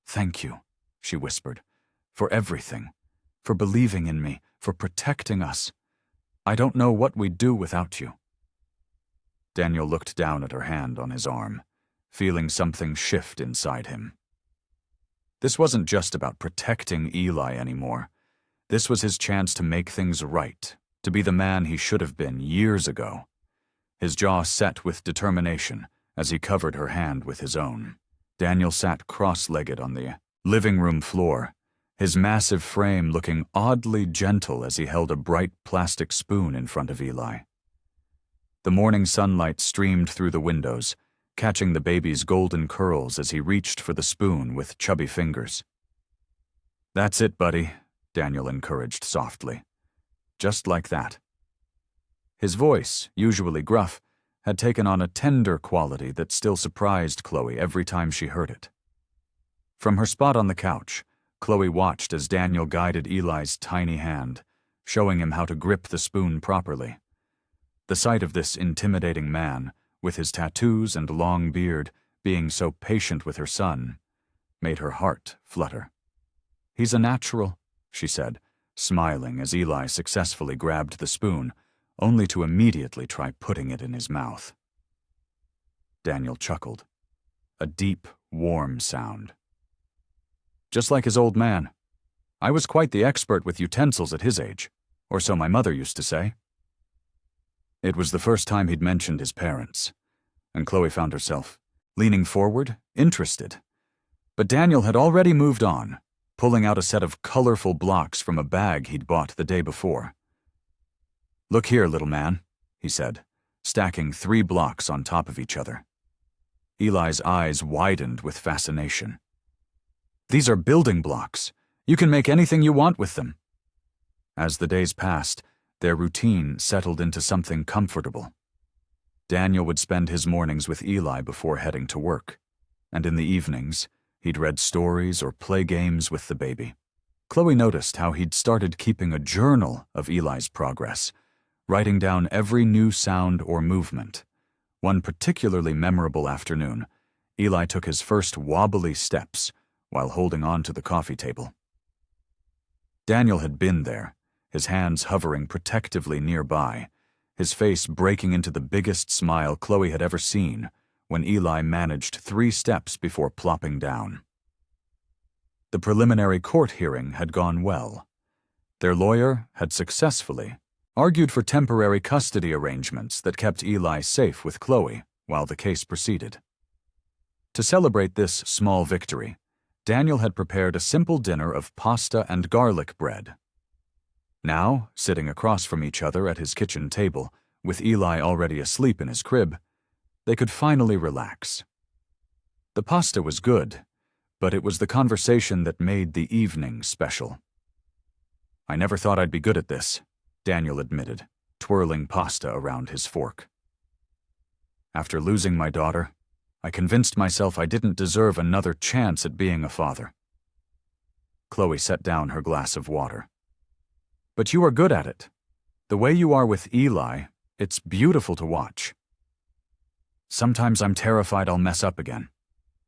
Thank you, she whispered, for everything, for believing in me, for protecting us. I don't know what we'd do without you. Daniel looked down at her hand on his arm, feeling something shift inside him. This wasn't just about protecting Eli anymore. This was his chance to make things right, to be the man he should have been years ago. His jaw set with determination as he covered her hand with his own. Daniel sat cross-legged on the living room floor, his massive frame looking oddly gentle as he held a bright plastic spoon in front of Eli. The morning sunlight streamed through the windows, catching the baby's golden curls as he reached for the spoon with chubby fingers. That's it, buddy, Daniel encouraged softly. Just like that. His voice, usually gruff, had taken on a tender quality that still surprised Chloe every time she heard it. From her spot on the couch, Chloe watched as Daniel guided Eli's tiny hand, showing him how to grip the spoon properly. The sight of this intimidating man, with his tattoos and long beard, being so patient with her son, made her heart flutter. He's a natural, she said, smiling as Eli successfully grabbed the spoon, only to immediately try putting it in his mouth. Daniel chuckled. A deep, warm sound. Just like his old man. I was quite the expert with utensils at his age, or so my mother used to say. It was the first time he'd mentioned his parents, and Chloe found herself leaning forward, interested. But Daniel had already moved on, pulling out a set of colorful blocks from a bag he'd bought the day before. Look here, little man, he said, stacking 3 blocks on top of each other. Eli's eyes widened with fascination. These are building blocks. You can make anything you want with them. As the days passed, their routine settled into something comfortable. Daniel would spend his mornings with Eli before heading to work, and in the evenings, he'd read stories or play games with the baby. Chloe noticed how he'd started keeping a journal of Eli's progress, writing down every new sound or movement. One particularly memorable afternoon, Eli took his first wobbly steps while holding on to the coffee table. Daniel had been there, his hands hovering protectively nearby, his face breaking into the biggest smile Chloe had ever seen when Eli managed 3 steps before plopping down. The preliminary court hearing had gone well. Their lawyer had successfully argued for temporary custody arrangements that kept Eli safe with Chloe while the case proceeded. To celebrate this small victory, Daniel had prepared a simple dinner of pasta and garlic bread. Now, sitting across from each other at his kitchen table, with Eli already asleep in his crib, they could finally relax. The pasta was good, but it was the conversation that made the evening special. "I never thought I'd be good at this," Daniel admitted, twirling pasta around his fork. "After losing my daughter, I convinced myself I didn't deserve another chance at being a father." Chloe set down her glass of water. "But you are good at it. The way you are with Eli, it's beautiful to watch." "Sometimes I'm terrified I'll mess up again,"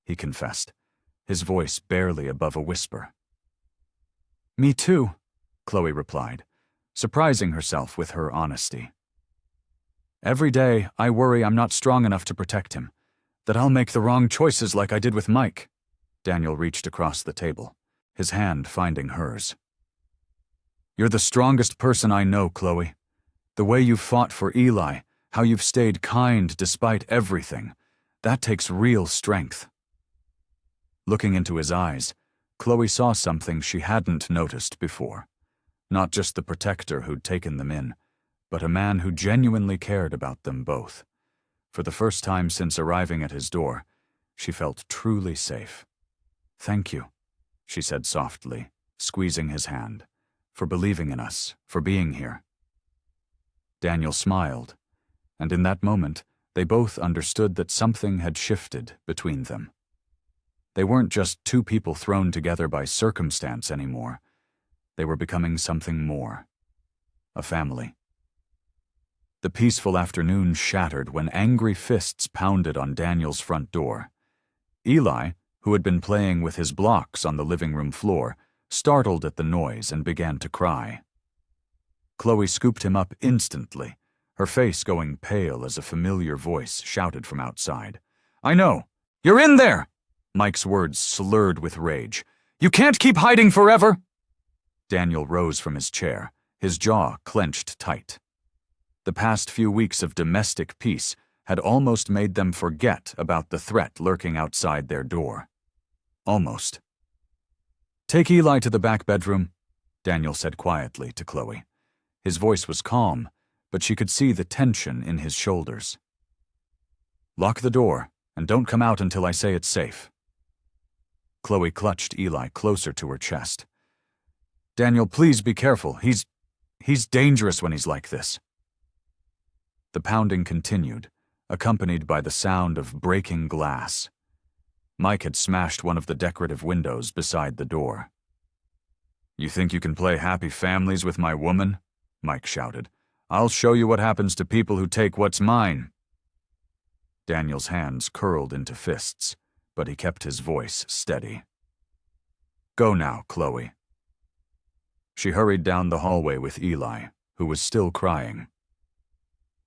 he confessed, his voice barely above a whisper. "Me too," Chloe replied, surprising herself with her honesty. "Every day I worry I'm not strong enough to protect him, that I'll make the wrong choices like I did with Mike." Daniel reached across the table, his hand finding hers. "You're the strongest person I know, Chloe. The way you've fought for Eli, how you've stayed kind despite everything, that takes real strength." Looking into his eyes, Chloe saw something she hadn't noticed before. Not just the protector who'd taken them in, but a man who genuinely cared about them both. For the first time since arriving at his door, she felt truly safe. "Thank you," she said softly, squeezing his hand, "for believing in us, for being here." Daniel smiled, and in that moment, they both understood that something had shifted between them. They weren't just 2 people thrown together by circumstance anymore. They were becoming something more. A family. The peaceful afternoon shattered when angry fists pounded on Daniel's front door. Eli, who had been playing with his blocks on the living room floor, startled at the noise and began to cry. Chloe scooped him up instantly, her face going pale as a familiar voice shouted from outside. "I know! You're in there!" Mike's words slurred with rage. "You can't keep hiding forever!" Daniel rose from his chair, his jaw clenched tight. The past few weeks of domestic peace had almost made them forget about the threat lurking outside their door. Almost. "Take Eli to the back bedroom," Daniel said quietly to Chloe. His voice was calm, but she could see the tension in his shoulders. "Lock the door, and don't come out until I say it's safe." Chloe clutched Eli closer to her chest. "Daniel, please be careful. He's dangerous when he's like this." The pounding continued, accompanied by the sound of breaking glass. Mike had smashed one of the decorative windows beside the door. "You think you can play happy families with my woman?" Mike shouted. "I'll show you what happens to people who take what's mine." Daniel's hands curled into fists, but he kept his voice steady. "Go now, Chloe." She hurried down the hallway with Eli, who was still crying.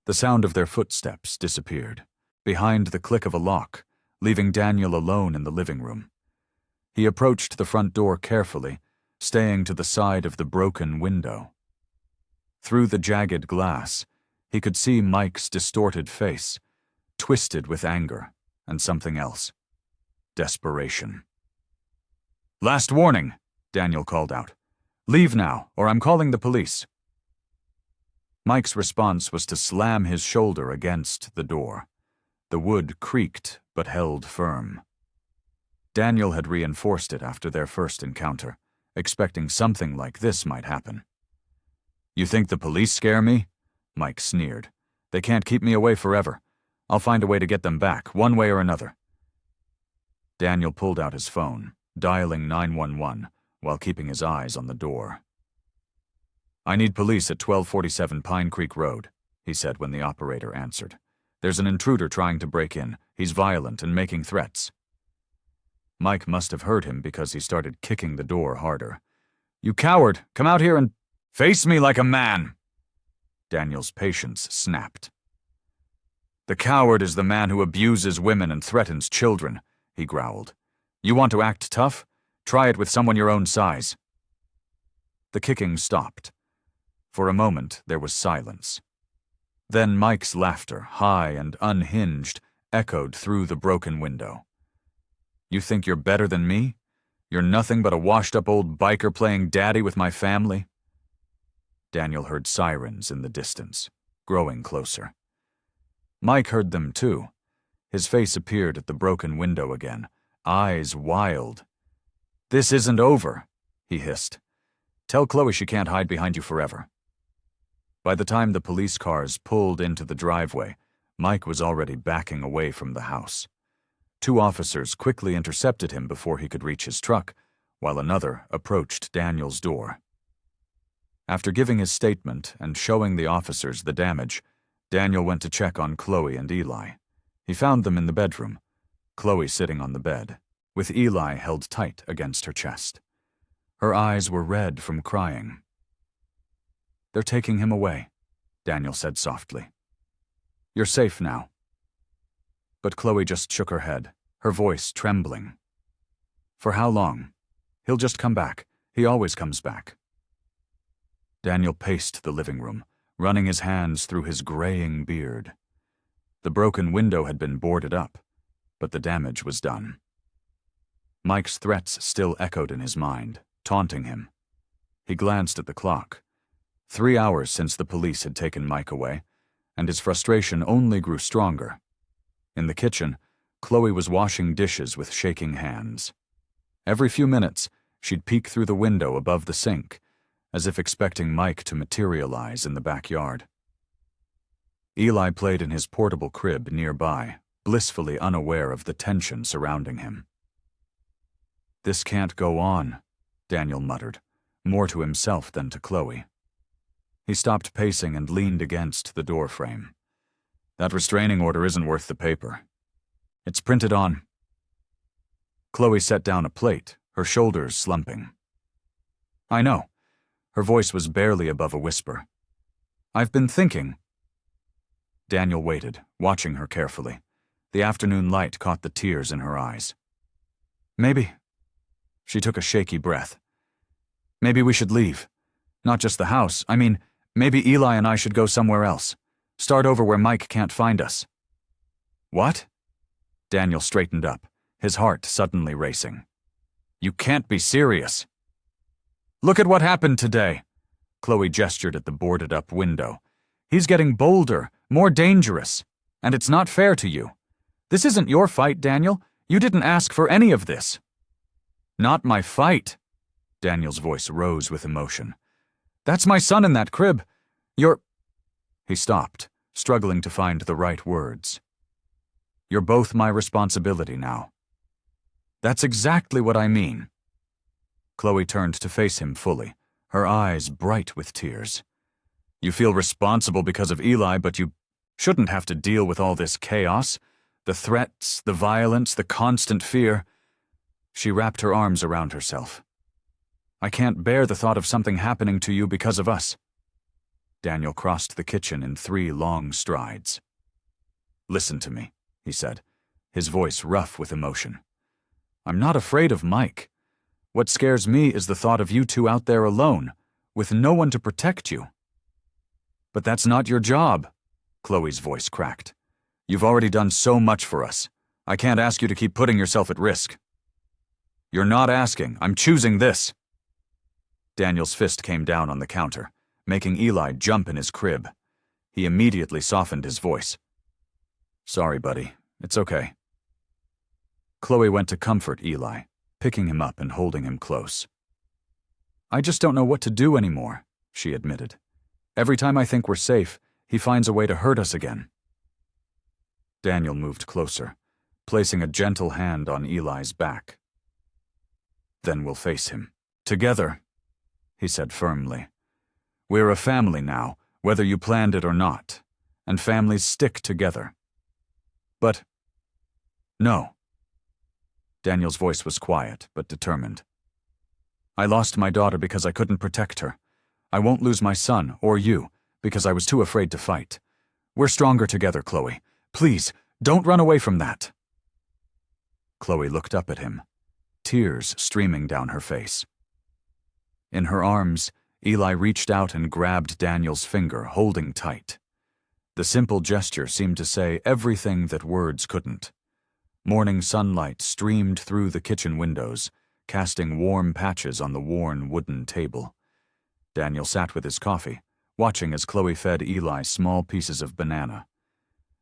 The sound of their footsteps disappeared, behind the click of a lock, leaving Daniel alone in the living room. He approached the front door carefully, staying to the side of the broken window. Through the jagged glass, he could see Mike's distorted face, twisted with anger and something else. Desperation. "Last warning," Daniel called out. "Leave now, or I'm calling the police." Mike's response was to slam his shoulder against the door. The wood creaked but held firm. Daniel had reinforced it after their first encounter, expecting something like this might happen. "You think the police scare me?" Mike sneered. "They can't keep me away forever. I'll find a way to get them back, one way or another." Daniel pulled out his phone, dialing 911 while keeping his eyes on the door. "I need police at 1247 Pine Creek Road," he said when the operator answered. "There's an intruder trying to break in. He's violent and making threats." Mike must have heard him because he started kicking the door harder. "You coward! Come out here and—" Face me like a man! Daniel's patience snapped. The coward is the man who abuses women and threatens children, he growled. You want to act tough? Try it with someone your own size. The kicking stopped. For a moment, there was silence. Then Mike's laughter, high and unhinged, echoed through the broken window. You think you're better than me? You're nothing but a washed-up old biker playing daddy with my family? Daniel heard sirens in the distance, growing closer. Mike heard them too. His face appeared at the broken window again, eyes wild. This isn't over, he hissed. Tell Chloe she can't hide behind you forever. By the time the police cars pulled into the driveway, Mike was already backing away from the house. 2 officers quickly intercepted him before he could reach his truck, while another approached Daniel's door. After giving his statement and showing the officers the damage, Daniel went to check on Chloe and Eli. He found them in the bedroom, Chloe sitting on the bed, with Eli held tight against her chest. Her eyes were red from crying. They're taking him away, Daniel said softly. You're safe now. But Chloe just shook her head, her voice trembling. For how long? He'll just come back. He always comes back. Daniel paced the living room, running his hands through his graying beard. The broken window had been boarded up, but the damage was done. Mike's threats still echoed in his mind, taunting him. He glanced at the clock. 3 hours since the police had taken Mike away, and his frustration only grew stronger. In the kitchen, Chloe was washing dishes with shaking hands. Every few minutes, she'd peek through the window above the sink, as if expecting Mike to materialize in the backyard. Eli played in his portable crib nearby, blissfully unaware of the tension surrounding him. This can't go on, Daniel muttered, more to himself than to Chloe. He stopped pacing and leaned against the doorframe. That restraining order isn't worth the paper. It's printed on. Chloe set down a plate, her shoulders slumping. I know. Her voice was barely above a whisper. I've been thinking. Daniel waited, watching her carefully. The afternoon light caught the tears in her eyes. Maybe. She took a shaky breath. Maybe we should leave. Not just the house. I mean, maybe Eli and I should go somewhere else. Start over where Mike can't find us. What? Daniel straightened up, his heart suddenly racing. You can't be serious. Look at what happened today. Chloe gestured at the boarded-up window. He's getting bolder, more dangerous, and it's not fair to you. This isn't your fight, Daniel. You didn't ask for any of this. Not my fight. Daniel's voice rose with emotion. That's my son in that crib. He stopped, struggling to find the right words. You're both my responsibility now. That's exactly what I mean. Chloe turned to face him fully, her eyes bright with tears. You feel responsible because of Eli, but you shouldn't have to deal with all this chaos. The threats, the violence, the constant fear. She wrapped her arms around herself. I can't bear the thought of something happening to you because of us. Daniel crossed the kitchen in 3 long strides. Listen to me, he said, his voice rough with emotion. I'm not afraid of Mike. What scares me is the thought of you 2 out there alone, with no one to protect you. But that's not your job, Chloe's voice cracked. You've already done so much for us. I can't ask you to keep putting yourself at risk. You're not asking. I'm choosing this. Daniel's fist came down on the counter, making Eli jump in his crib. He immediately softened his voice. Sorry, buddy. It's okay. Chloe went to comfort Eli, picking him up and holding him close. I just don't know what to do anymore, she admitted. Every time I think we're safe, he finds a way to hurt us again. Daniel moved closer, placing a gentle hand on Eli's back. Then we'll face him. Together, he said firmly. We're a family now, whether you planned it or not, and families stick together. But, no. Daniel's voice was quiet, but determined. I lost my daughter because I couldn't protect her. I won't lose my son, or you, because I was too afraid to fight. We're stronger together, Chloe. Please, don't run away from that." Chloe looked up at him, tears streaming down her face. In her arms, Eli reached out and grabbed Daniel's finger, holding tight. The simple gesture seemed to say everything that words couldn't. Morning sunlight streamed through the kitchen windows, casting warm patches on the worn wooden table. Daniel sat with his coffee, watching as Chloe fed Eli small pieces of banana.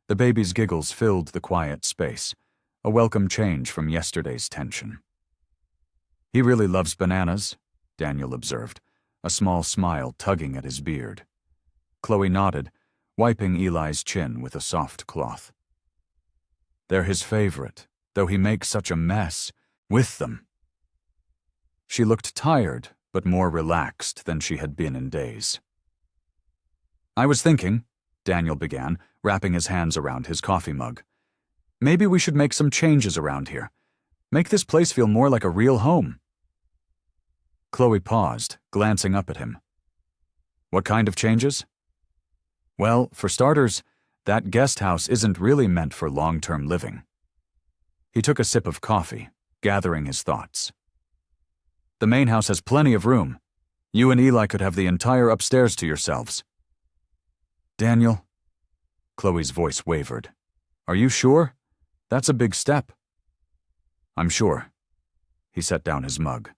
The baby's giggles filled the quiet space, a welcome change from yesterday's tension. "He really loves bananas," Daniel observed, a small smile tugging at his beard. Chloe nodded, wiping Eli's chin with a soft cloth. "They're his favorite, though he makes such a mess with them." She looked tired, but more relaxed than she had been in days. "I was thinking," Daniel began, wrapping his hands around his coffee mug, "maybe we should make some changes around here. Make this place feel more like a real home." Chloe paused, glancing up at him. "What kind of changes?" "Well, for starters, that guest house isn't really meant for long-term living." He took a sip of coffee, gathering his thoughts. "The main house has plenty of room. You and Eli could have the entire upstairs to yourselves." "Daniel," Chloe's voice wavered. "Are you sure? That's a big step." "I'm sure." He set down his mug.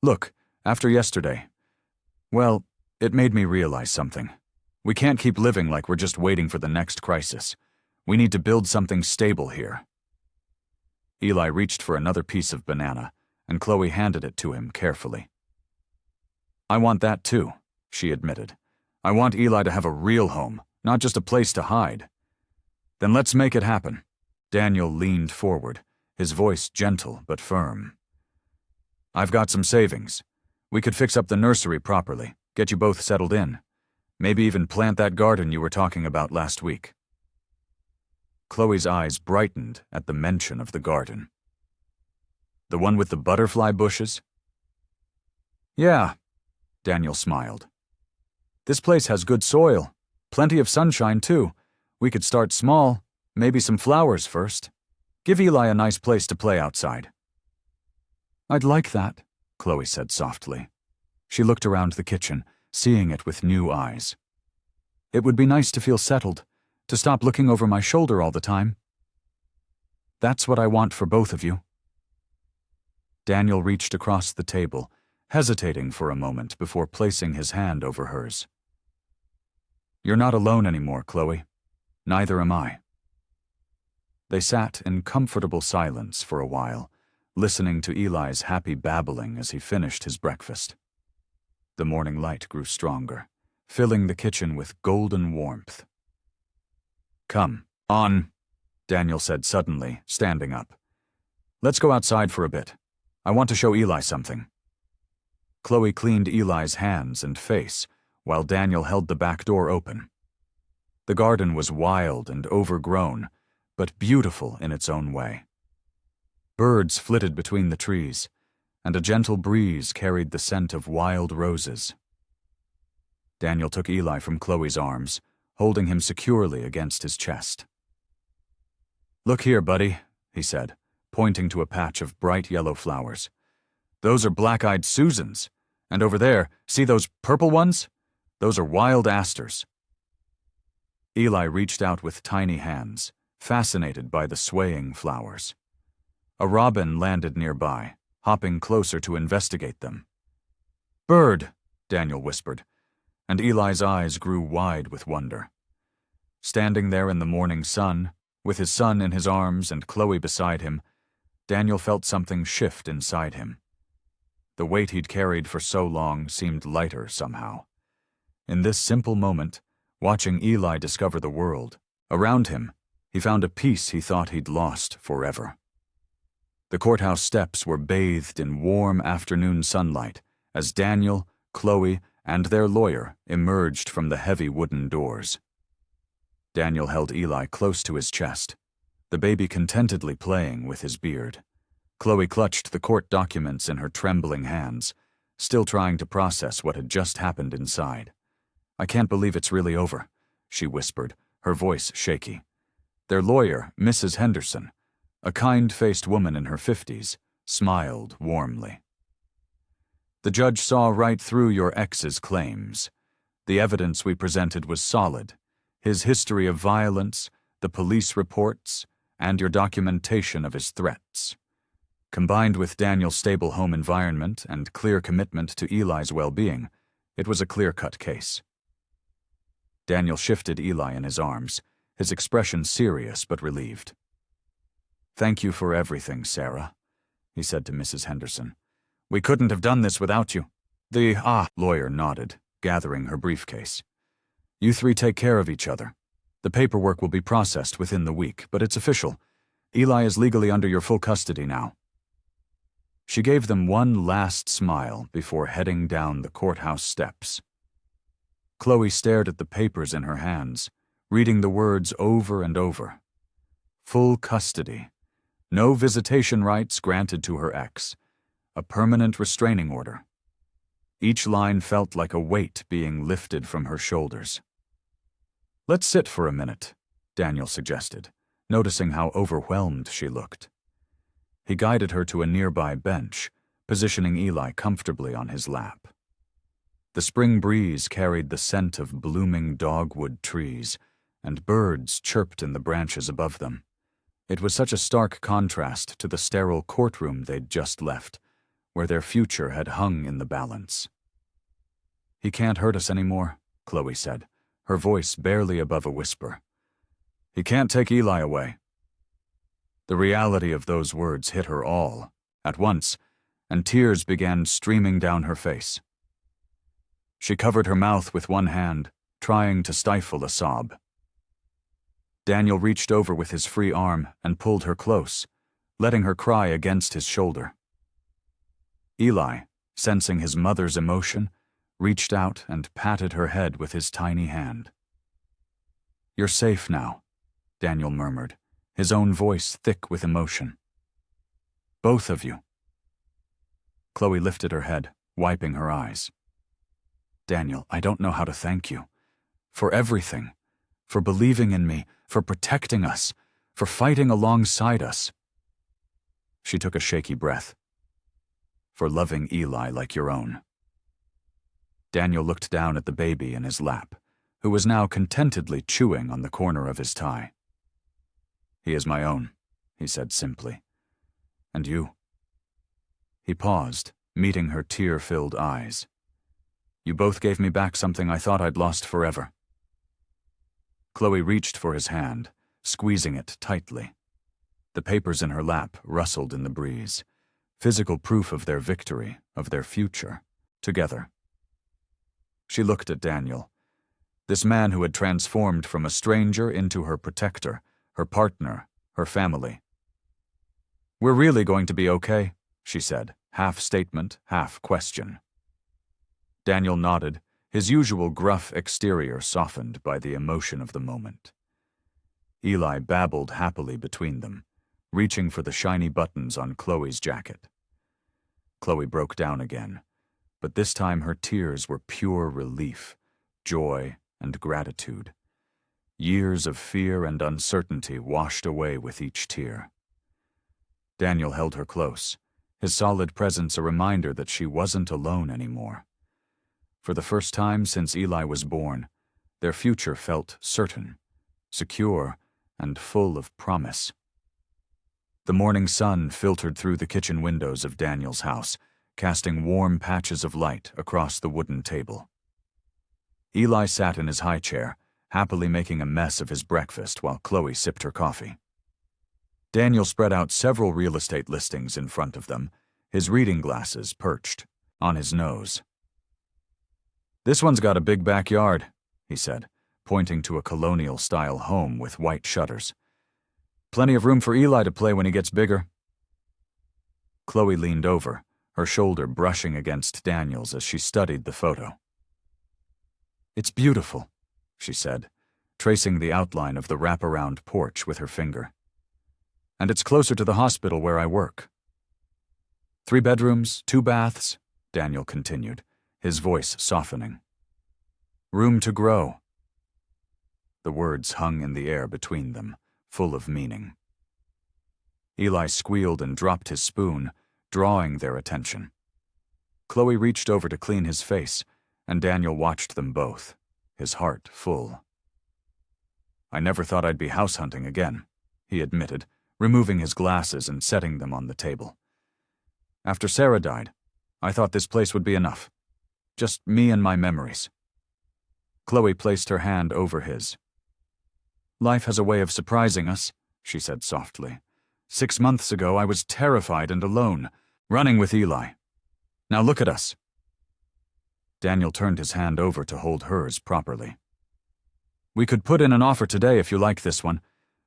"Look, after yesterday, well, it made me realize something. We can't keep living like we're just waiting for the next crisis. We need to build something stable here." Eli reached for another piece of banana, and Chloe handed it to him carefully. "I want that too," she admitted. "I want Eli to have a real home, not just a place to hide." "Then let's make it happen." Daniel leaned forward, his voice gentle but firm. "I've got some savings. We could fix up the nursery properly, get you both settled in. Maybe even plant that garden you were talking about last week." Chloe's eyes brightened at the mention of the garden. "The one with the butterfly bushes?" "Yeah," Daniel smiled. "This place has good soil, plenty of sunshine too. We could start small, maybe some flowers first. Give Eli a nice place to play outside." "I'd like that," Chloe said softly. She looked around the kitchen, seeing it with new eyes. "It would be nice to feel settled, to stop looking over my shoulder all the time. That's what I want for both of you." Daniel reached across the table, hesitating for a moment before placing his hand over hers. "You're not alone anymore, Chloe. Neither am I." They sat in comfortable silence for a while, listening to Eli's happy babbling as he finished his breakfast. The morning light grew stronger, filling the kitchen with golden warmth. "Come on," Daniel said suddenly, standing up. "Let's go outside for a bit. I want to show Eli something." Chloe cleaned Eli's hands and face, while Daniel held the back door open. The garden was wild and overgrown, but beautiful in its own way. Birds flitted between the trees, and a gentle breeze carried the scent of wild roses. Daniel took Eli from Chloe's arms, holding him securely against his chest. "Look here, buddy," he said, pointing to a patch of bright yellow flowers. "Those are black-eyed Susans, and over there, see those purple ones? Those are wild asters." Eli reached out with tiny hands, fascinated by the swaying flowers. A robin landed nearby, hopping closer to investigate them. "Bird," Daniel whispered, and Eli's eyes grew wide with wonder. Standing there in the morning sun, with his son in his arms and Chloe beside him, Daniel felt something shift inside him. The weight he'd carried for so long seemed lighter somehow. In this simple moment, watching Eli discover the world, around him, he found a peace he thought he'd lost forever. The courthouse steps were bathed in warm afternoon sunlight as Daniel, Chloe, and their lawyer emerged from the heavy wooden doors. Daniel held Eli close to his chest, the baby contentedly playing with his beard. Chloe clutched the court documents in her trembling hands, still trying to process what had just happened inside. "I can't believe it's really over," she whispered, her voice shaky. Their lawyer, Mrs. Henderson, a kind-faced woman in her 50s, smiled warmly. "The judge saw right through your ex's claims. The evidence we presented was solid. His history of violence, the police reports, and your documentation of his threats. Combined with Daniel's stable home environment and clear commitment to Eli's well-being, it was a clear-cut case." Daniel shifted Eli in his arms, his expression serious but relieved. "Thank you for everything, Sarah," he said to Mrs. Henderson. "We couldn't have done this without you." The lawyer nodded, gathering her briefcase. "You three take care of each other. The paperwork will be processed within the week, but it's official. Eli is legally under your full custody now." She gave them one last smile before heading down the courthouse steps. Chloe stared at the papers in her hands, reading the words over and over. Full custody. No visitation rights granted to her ex. A permanent restraining order. Each line felt like a weight being lifted from her shoulders. "Let's sit for a minute," Daniel suggested, noticing how overwhelmed she looked. He guided her to a nearby bench, positioning Eli comfortably on his lap. The spring breeze carried the scent of blooming dogwood trees, and birds chirped in the branches above them. It was such a stark contrast to the sterile courtroom they'd just left, where their future had hung in the balance. "He can't hurt us anymore," Chloe said, her voice barely above a whisper. "He can't take Eli away." The reality of those words hit her all, at once, and tears began streaming down her face. She covered her mouth with one hand, trying to stifle a sob. Daniel reached over with his free arm and pulled her close, letting her cry against his shoulder. Eli, sensing his mother's emotion, reached out and patted her head with his tiny hand. "You're safe now," Daniel murmured, his own voice thick with emotion. "Both of you." Chloe lifted her head, wiping her eyes. "Daniel, I don't know how to thank you. For everything. For believing in me, for protecting us, for fighting alongside us." She took a shaky breath. "For loving Eli like your own." Daniel looked down at the baby in his lap, who was now contentedly chewing on the corner of his tie. "He is my own," he said simply. "And you?" He paused, meeting her tear-filled eyes. "You both gave me back something I thought I'd lost forever." Chloe reached for his hand, squeezing it tightly. The papers in her lap rustled in the breeze, physical proof of their victory, of their future, together. She looked at Daniel, this man who had transformed from a stranger into her protector, her partner, her family. "We're really going to be okay," she said, half statement, half question. Daniel nodded, his usual gruff exterior softened by the emotion of the moment. Eli babbled happily between them, reaching for the shiny buttons on Chloe's jacket. Chloe broke down again, but this time her tears were pure relief, joy, and gratitude. Years of fear and uncertainty washed away with each tear. Daniel held her close, his solid presence a reminder that she wasn't alone anymore. For the first time since Eli was born, their future felt certain, secure, and full of promise. The morning sun filtered through the kitchen windows of Daniel's house, casting warm patches of light across the wooden table. Eli sat in his high chair, happily making a mess of his breakfast while Chloe sipped her coffee. Daniel spread out several real estate listings in front of them, his reading glasses perched on his nose. "This one's got a big backyard," he said, pointing to a colonial-style home with white shutters. "Plenty of room for Eli to play when he gets bigger." Chloe leaned over, her shoulder brushing against Daniel's as she studied the photo. "It's beautiful," she said, tracing the outline of the wraparound porch with her finger. "And it's closer to the hospital where I work. 3 bedrooms, 2 baths, Daniel continued, his voice softening. Room to grow. The words hung in the air between them, full of meaning. Eli squealed and dropped his spoon, drawing their attention. Chloe reached over to clean his face, and Daniel watched them both, his heart full. I never thought I'd be house hunting again, he admitted, removing his glasses and setting them on the table. After Sarah died, I thought this place would be enough. Just me and my memories. Chloe placed her hand over his. Life has a way of surprising us, she said softly. 6 months ago, I was terrified and alone, running with Eli. Now look at us. Daniel turned his hand over to hold hers properly. We could put in an offer today if you like this one.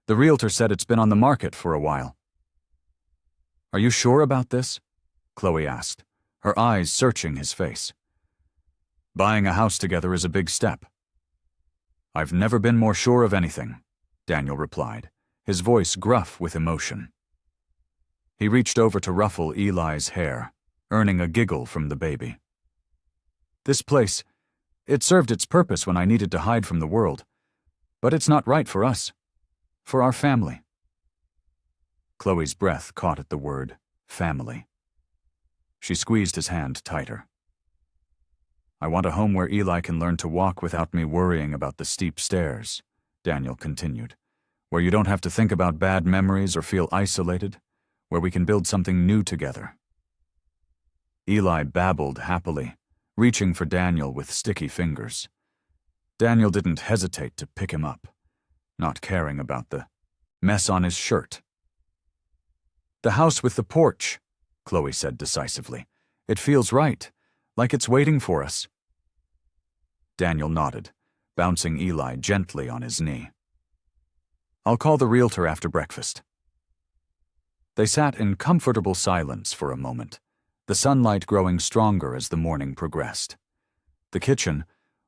The realtor said it's been on the market for a while. Are you sure about this? Chloe asked, her eyes searching his face. Buying a house together is a big step. I've never been more sure of anything, Daniel replied, his voice gruff with emotion. He reached over to ruffle Eli's hair, earning a giggle from the baby. This place, it served its purpose when I needed to hide from the world, but it's not right for us, for our family. Chloe's breath caught at the word family. She squeezed his hand tighter. I want a home where Eli can learn to walk without me worrying about the steep stairs, Daniel continued, where you don't have to think about bad memories or feel isolated, where we can build something new together. Eli babbled happily, reaching for Daniel with sticky fingers. Daniel didn't hesitate to pick him up, not caring about the mess on his shirt. The house with the porch, Chloe said decisively. It feels right, like it's waiting for us. Daniel nodded, bouncing Eli gently on his knee. I'll call the realtor after breakfast. They sat in comfortable silence for a moment, the sunlight growing stronger as the morning progressed. The kitchen,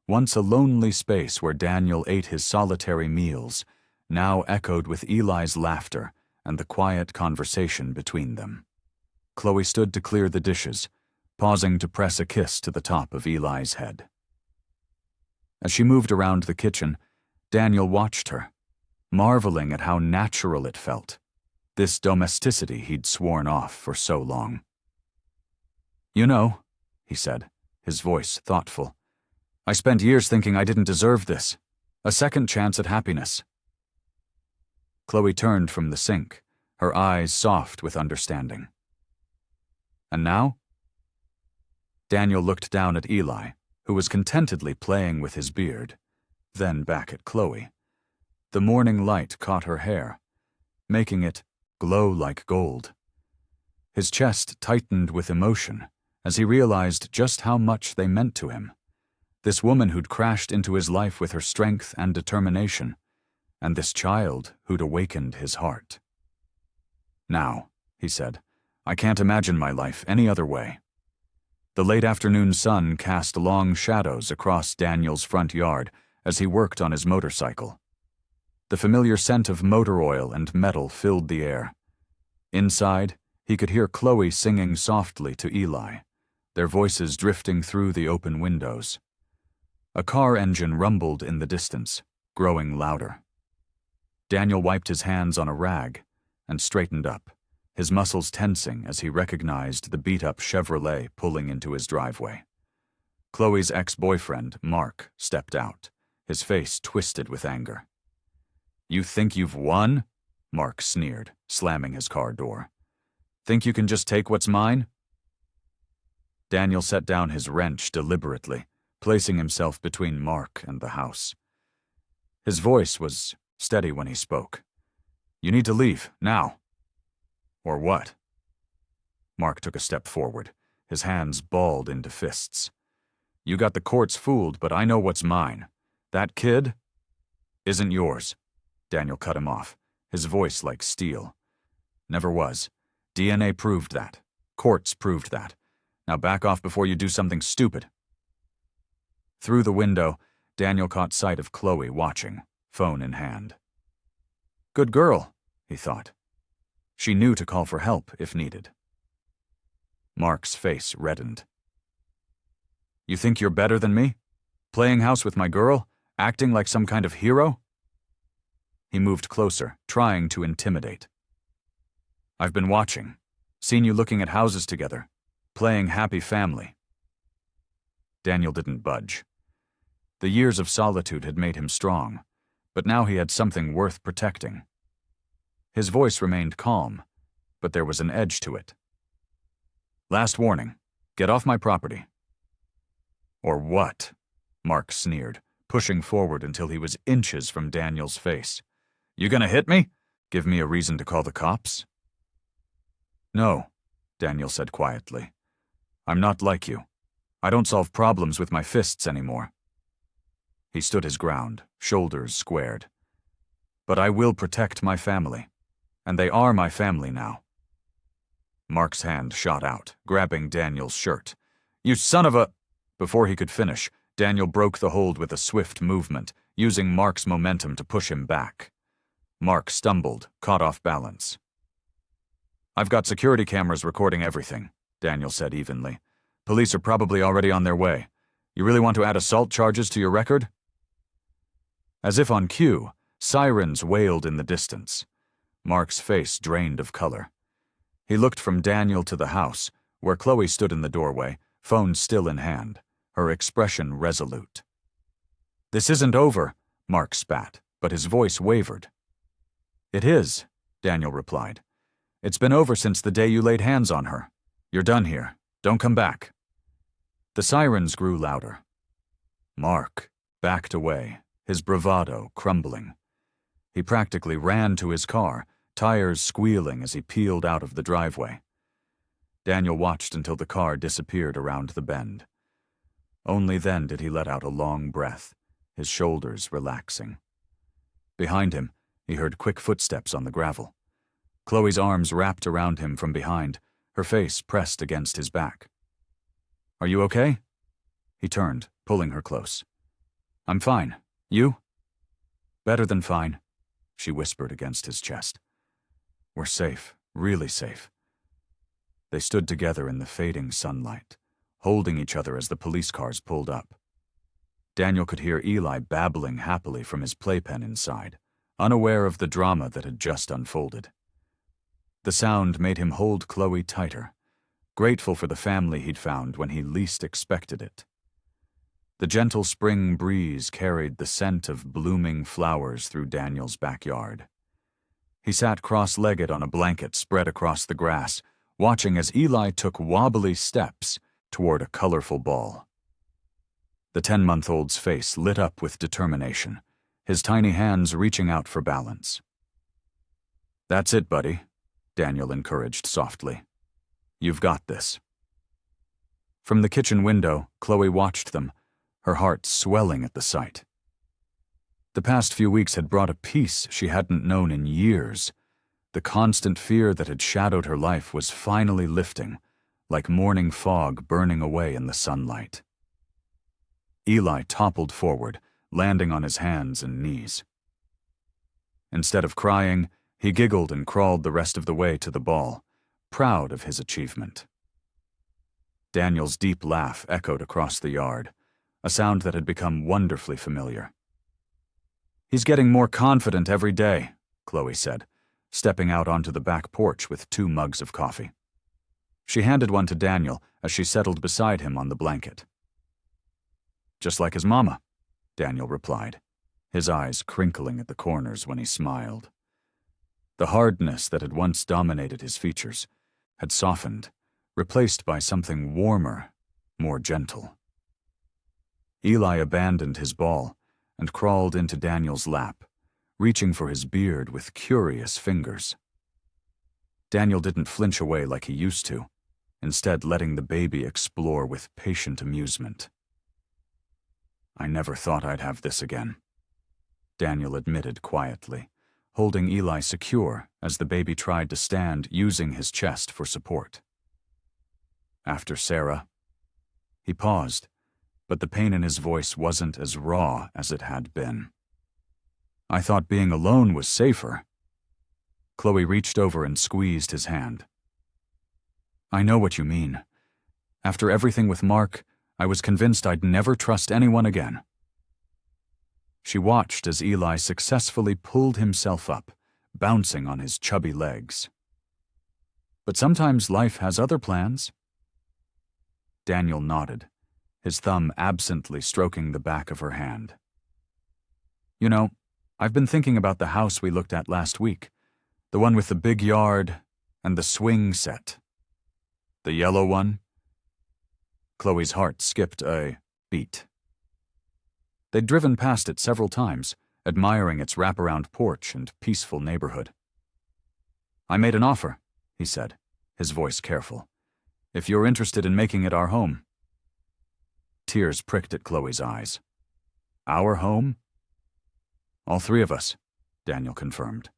once a lonely space where Daniel ate his solitary meals, now echoed with Eli's laughter and the quiet conversation between them. Chloe stood to clear the dishes, pausing to press a kiss to the top of Eli's head. As she moved around the kitchen, Daniel watched her, marveling at how natural it felt, this domesticity he'd sworn off for so long. You know, he said, his voice thoughtful, I spent years thinking I didn't deserve this, a second chance at happiness. Chloe turned from the sink, her eyes soft with understanding. And now? Daniel looked down at Eli, who was contentedly playing with his beard, then back at Chloe. The morning light caught her hair, making it glow like gold. His chest tightened with emotion as he realized just how much they meant to him. This woman who'd crashed into his life with her strength and determination, and this child who'd awakened his heart. Now, he said, I can't imagine my life any other way. The late afternoon sun cast long shadows across Daniel's front yard as he worked on his motorcycle. The familiar scent of motor oil and metal filled the air. Inside, he could hear Chloe singing softly to Eli, their voices drifting through the open windows. A car engine rumbled in the distance, growing louder. Daniel wiped his hands on a rag and straightened up, his muscles tensing as he recognized the beat-up Chevrolet pulling into his driveway. Chloe's ex-boyfriend, Mark, stepped out, his face twisted with anger. You think you've won? Mark sneered, slamming his car door. Think you can just take what's mine? Daniel set down his wrench deliberately, placing himself between Mark and the house. His voice was steady when he spoke. You need to leave, now. Or what? Mark took a step forward, his hands balled into fists. You got the courts fooled, but I know what's mine. That kid isn't yours. Daniel cut him off, his voice like steel. Never was. DNA proved that. Courts proved that. Now back off before you do something stupid. Through the window, Daniel caught sight of Chloe watching, phone in hand. Good girl, he thought. She knew to call for help if needed. Mark's face reddened. You think you're better than me? Playing house with my girl? Acting like some kind of hero?" He moved closer, trying to intimidate. "I've been watching. Seen you looking at houses together. Playing happy family." Daniel didn't budge. The years of solitude had made him strong, but now he had something worth protecting. His voice remained calm, but there was an edge to it. "Last warning. Get off my property." "Or what?" Mark sneered, pushing forward until he was inches from Daniel's face. "You gonna hit me? Give me a reason to call the cops?" "No," Daniel said quietly. "I'm not like you. I don't solve problems with my fists anymore." He stood his ground, shoulders squared. "But I will protect my family, and they are my family now." Mark's hand shot out, grabbing Daniel's shirt. "You son of a—" Before he could finish, Daniel broke the hold with a swift movement, using Mark's momentum to push him back. Mark stumbled, caught off balance. "I've got security cameras recording everything," Daniel said evenly. "Police are probably already on their way. You really want to add assault charges to your record?" As if on cue, sirens wailed in the distance. Mark's face drained of color. He looked from Daniel to the house, where Chloe stood in the doorway, phone still in hand, her expression resolute. "This isn't over," Mark spat, but his voice wavered. "It is," Daniel replied. "It's been over since the day you laid hands on her. You're done here. Don't come back." The sirens grew louder. Mark backed away, his bravado crumbling. He practically ran to his car, tires squealing as he peeled out of the driveway. Daniel watched until the car disappeared around the bend. Only then did he let out a long breath, his shoulders relaxing. Behind him, he heard quick footsteps on the gravel. Chloe's arms wrapped around him from behind, her face pressed against his back. "Are you okay?" He turned, pulling her close. "I'm fine. You?" "Better than fine," she whispered against his chest. "We're safe, really safe." They stood together in the fading sunlight, holding each other as the police cars pulled up. Daniel could hear Eli babbling happily from his playpen inside, unaware of the drama that had just unfolded. The sound made him hold Chloe tighter, grateful for the family he'd found when he least expected it. The gentle spring breeze carried the scent of blooming flowers through Daniel's backyard. He sat cross-legged on a blanket spread across the grass, watching as Eli took wobbly steps toward a colorful ball. The 10-month-old's face lit up with determination, his tiny hands reaching out for balance. "That's it, buddy," Daniel encouraged softly. "You've got this." From the kitchen window, Chloe watched them, her heart swelling at the sight. The past few weeks had brought a peace she hadn't known in years. The constant fear that had shadowed her life was finally lifting, like morning fog burning away in the sunlight. Eli toppled forward, landing on his hands and knees. Instead of crying, he giggled and crawled the rest of the way to the ball, proud of his achievement. Daniel's deep laugh echoed across the yard, a sound that had become wonderfully familiar. "He's getting more confident every day," Chloe said, stepping out onto the back porch with 2 mugs of coffee. She handed one to Daniel as she settled beside him on the blanket. "Just like his mama," Daniel replied, his eyes crinkling at the corners when he smiled. The hardness that had once dominated his features had softened, replaced by something warmer, more gentle. Eli abandoned his ball and crawled into Daniel's lap, reaching for his beard with curious fingers. Daniel didn't flinch away like he used to, instead letting the baby explore with patient amusement. "I never thought I'd have this again," Daniel admitted quietly, holding Eli secure as the baby tried to stand using his chest for support. "After Sarah." He paused, but the pain in his voice wasn't as raw as it had been. "I thought being alone was safer." Chloe reached over and squeezed his hand. "I know what you mean. After everything with Mark, I was convinced I'd never trust anyone again. She watched as Eli successfully pulled himself up, bouncing on his chubby legs. But sometimes life has other plans. Daniel nodded, his thumb absently stroking the back of her hand. You know, I've been thinking about the house we looked at last week, the one with the big yard and the swing set. The yellow one? Chloe's heart skipped a beat. They'd driven past it several times, admiring its wraparound porch and peaceful neighborhood. I made an offer, he said, his voice careful, if you're interested in making it our home. Tears pricked at Chloe's eyes. Our home? All three of us, Daniel confirmed.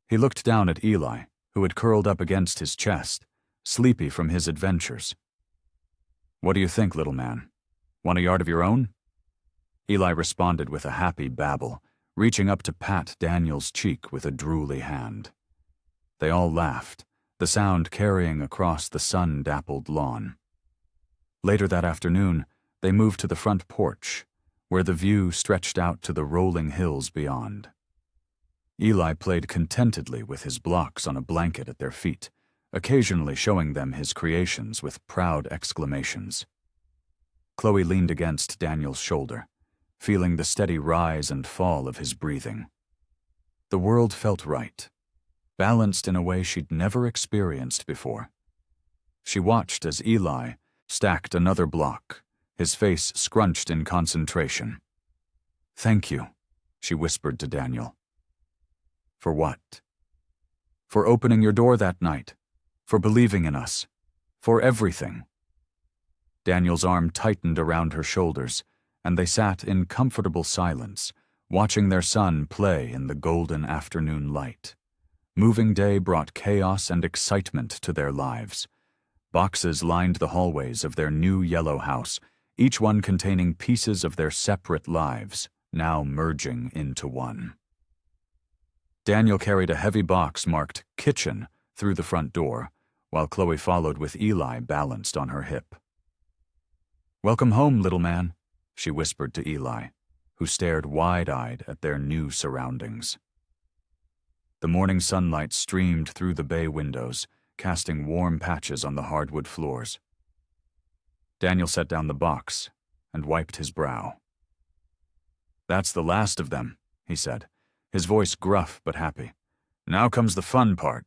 He looked down at Eli, who had curled up against his chest, sleepy from his adventures. What do you think, little man? Want a yard of your own? Eli responded with a happy babble, reaching up to pat Daniel's cheek with a drooly hand. They all laughed, the sound carrying across the sun-dappled lawn. Later that afternoon, they moved to the front porch, where the view stretched out to the rolling hills beyond. Eli played contentedly with his blocks on a blanket at their feet, occasionally showing them his creations with proud exclamations. Chloe leaned against Daniel's shoulder, feeling the steady rise and fall of his breathing. The world felt right, balanced in a way she'd never experienced before. She watched as Eli stacked another block, his face scrunched in concentration. Thank you, she whispered to Daniel. For what? For opening your door that night, for believing in us, for everything. Daniel's arm tightened around her shoulders, and they sat in comfortable silence, watching their son play in the golden afternoon light. Moving day brought chaos and excitement to their lives. Boxes lined the hallways of their new yellow house, each one containing pieces of their separate lives, now merging into one. Daniel carried a heavy box marked Kitchen through the front door, while Chloe followed with Eli balanced on her hip. Welcome home, little man, she whispered to Eli, who stared wide-eyed at their new surroundings. The morning sunlight streamed through the bay windows, casting warm patches on the hardwood floors. Daniel set down the box and wiped his brow. That's the last of them, he said, his voice gruff but happy. Now comes the fun part.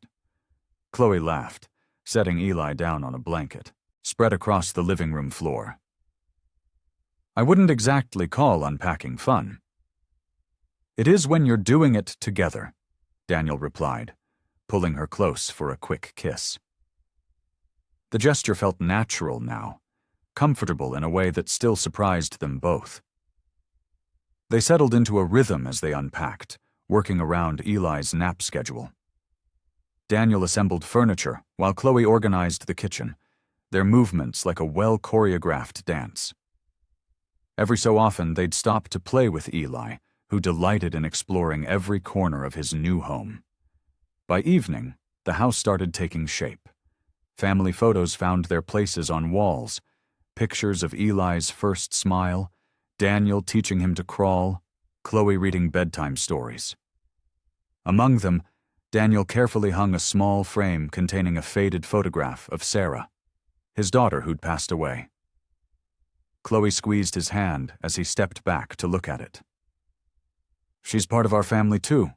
Chloe laughed, setting Eli down on a blanket, spread across the living room floor. I wouldn't exactly call unpacking fun. It is when you're doing it together, Daniel replied, pulling her close for a quick kiss. The gesture felt natural now, comfortable in a way that still surprised them both. They settled into a rhythm as they unpacked, working around Eli's nap schedule. Daniel assembled furniture while Chloe organized the kitchen, their movements like a well-choreographed dance. Every so often, they'd stop to play with Eli, who delighted in exploring every corner of his new home. By evening, the house started taking shape. Family photos found their places on walls, pictures of Eli's first smile, Daniel teaching him to crawl, Chloe reading bedtime stories. Among them, Daniel carefully hung a small frame containing a faded photograph of Sarah, his daughter who'd passed away. Chloe squeezed his hand as he stepped back to look at it. She's part of our family too,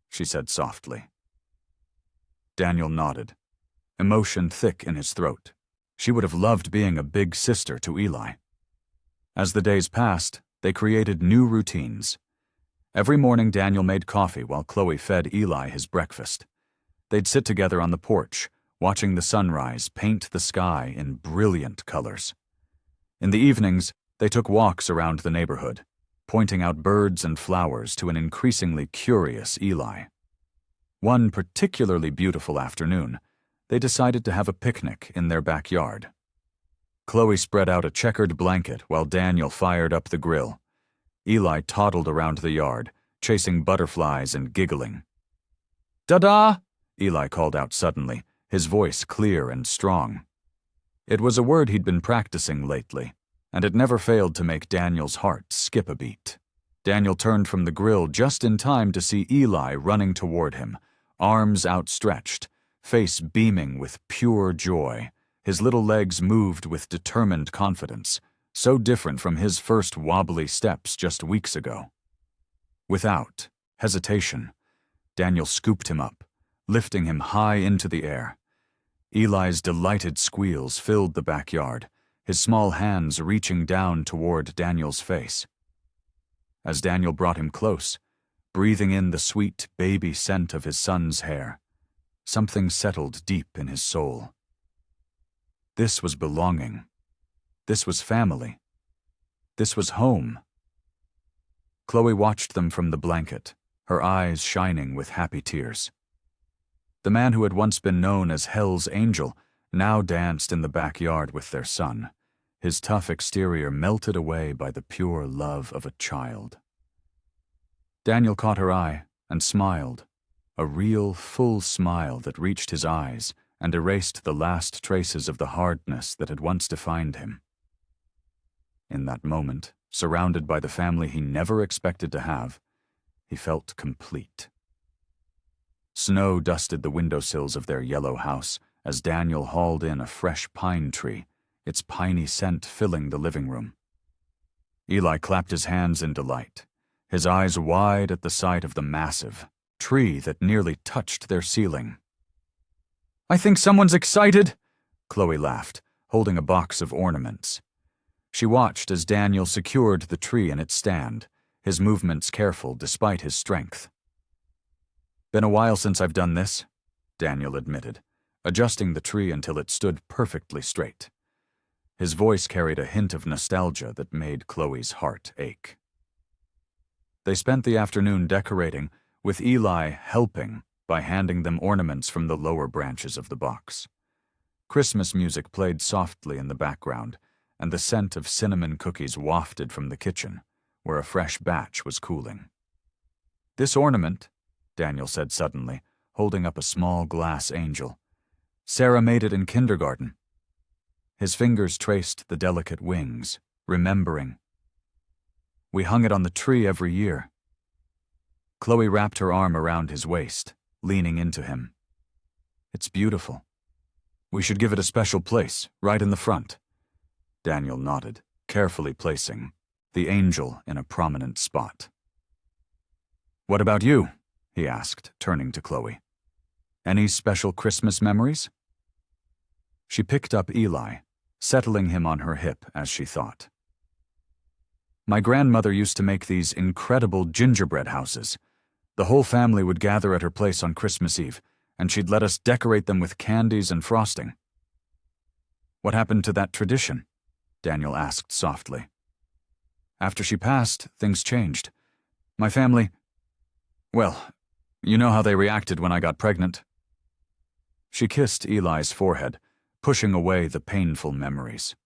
she said softly. Daniel nodded, emotion thick in his throat. She would have loved being a big sister to Eli. As the days passed, they created new routines. Every morning Daniel made coffee while Chloe fed Eli his breakfast. They'd sit together on the porch, watching the sunrise paint the sky in brilliant colors. In the evenings, they took walks around the neighborhood, pointing out birds and flowers to an increasingly curious Eli. One particularly beautiful afternoon, they decided to have a picnic in their backyard. Chloe spread out a checkered blanket while Daniel fired up the grill. Eli toddled around the yard, chasing butterflies and giggling. "Da-da!" Eli called out suddenly, his voice clear and strong. It was a word he'd been practicing lately, and it never failed to make Daniel's heart skip a beat. Daniel turned from the grill just in time to see Eli running toward him, arms outstretched, face beaming with pure joy. His little legs moved with determined confidence, so different from his first wobbly steps just weeks ago. Without hesitation, Daniel scooped him up, lifting him high into the air. Eli's delighted squeals filled the backyard, his small hands reaching down toward Daniel's face. As Daniel brought him close, breathing in the sweet baby scent of his son's hair, something settled deep in his soul. This was belonging. This was family. This was home. Chloe watched them from the blanket, her eyes shining with happy tears. The man who had once been known as Hell's Angel now danced in the backyard with their son, his tough exterior melted away by the pure love of a child. Daniel caught her eye and smiled, a real, full smile that reached his eyes and erased the last traces of the hardness that had once defined him. In that moment, surrounded by the family he never expected to have, he felt complete. Snow dusted the windowsills of their yellow house as Daniel hauled in a fresh pine tree, its piney scent filling the living room. Eli clapped his hands in delight, his eyes wide at the sight of the massive tree that nearly touched their ceiling. "I think someone's excited," Chloe laughed, holding a box of ornaments. She watched as Daniel secured the tree in its stand, his movements careful despite his strength. "Been a while since I've done this," Daniel admitted, adjusting the tree until it stood perfectly straight. His voice carried a hint of nostalgia that made Chloe's heart ache. They spent the afternoon decorating, with Eli helping by handing them ornaments from the lower branches of the box. Christmas music played softly in the background, and the scent of cinnamon cookies wafted from the kitchen, where a fresh batch was cooling. "This ornament," Daniel said suddenly, holding up a small glass angel. "Sarah made it in kindergarten." His fingers traced the delicate wings, remembering. "We hung it on the tree every year." Chloe wrapped her arm around his waist, leaning into him. "It's beautiful. We should give it a special place, right in the front." Daniel nodded, carefully placing the angel in a prominent spot. "What about you?" he asked, turning to Chloe. "Any special Christmas memories?" She picked up Eli, settling him on her hip as she thought. "My grandmother used to make these incredible gingerbread houses. The whole family would gather at her place on Christmas Eve, and she'd let us decorate them with candies and frosting." "What happened to that tradition?" Daniel asked softly. "After she passed, things changed. My family, well, you know how they reacted when I got pregnant." She kissed Eli's forehead, pushing away the painful memories.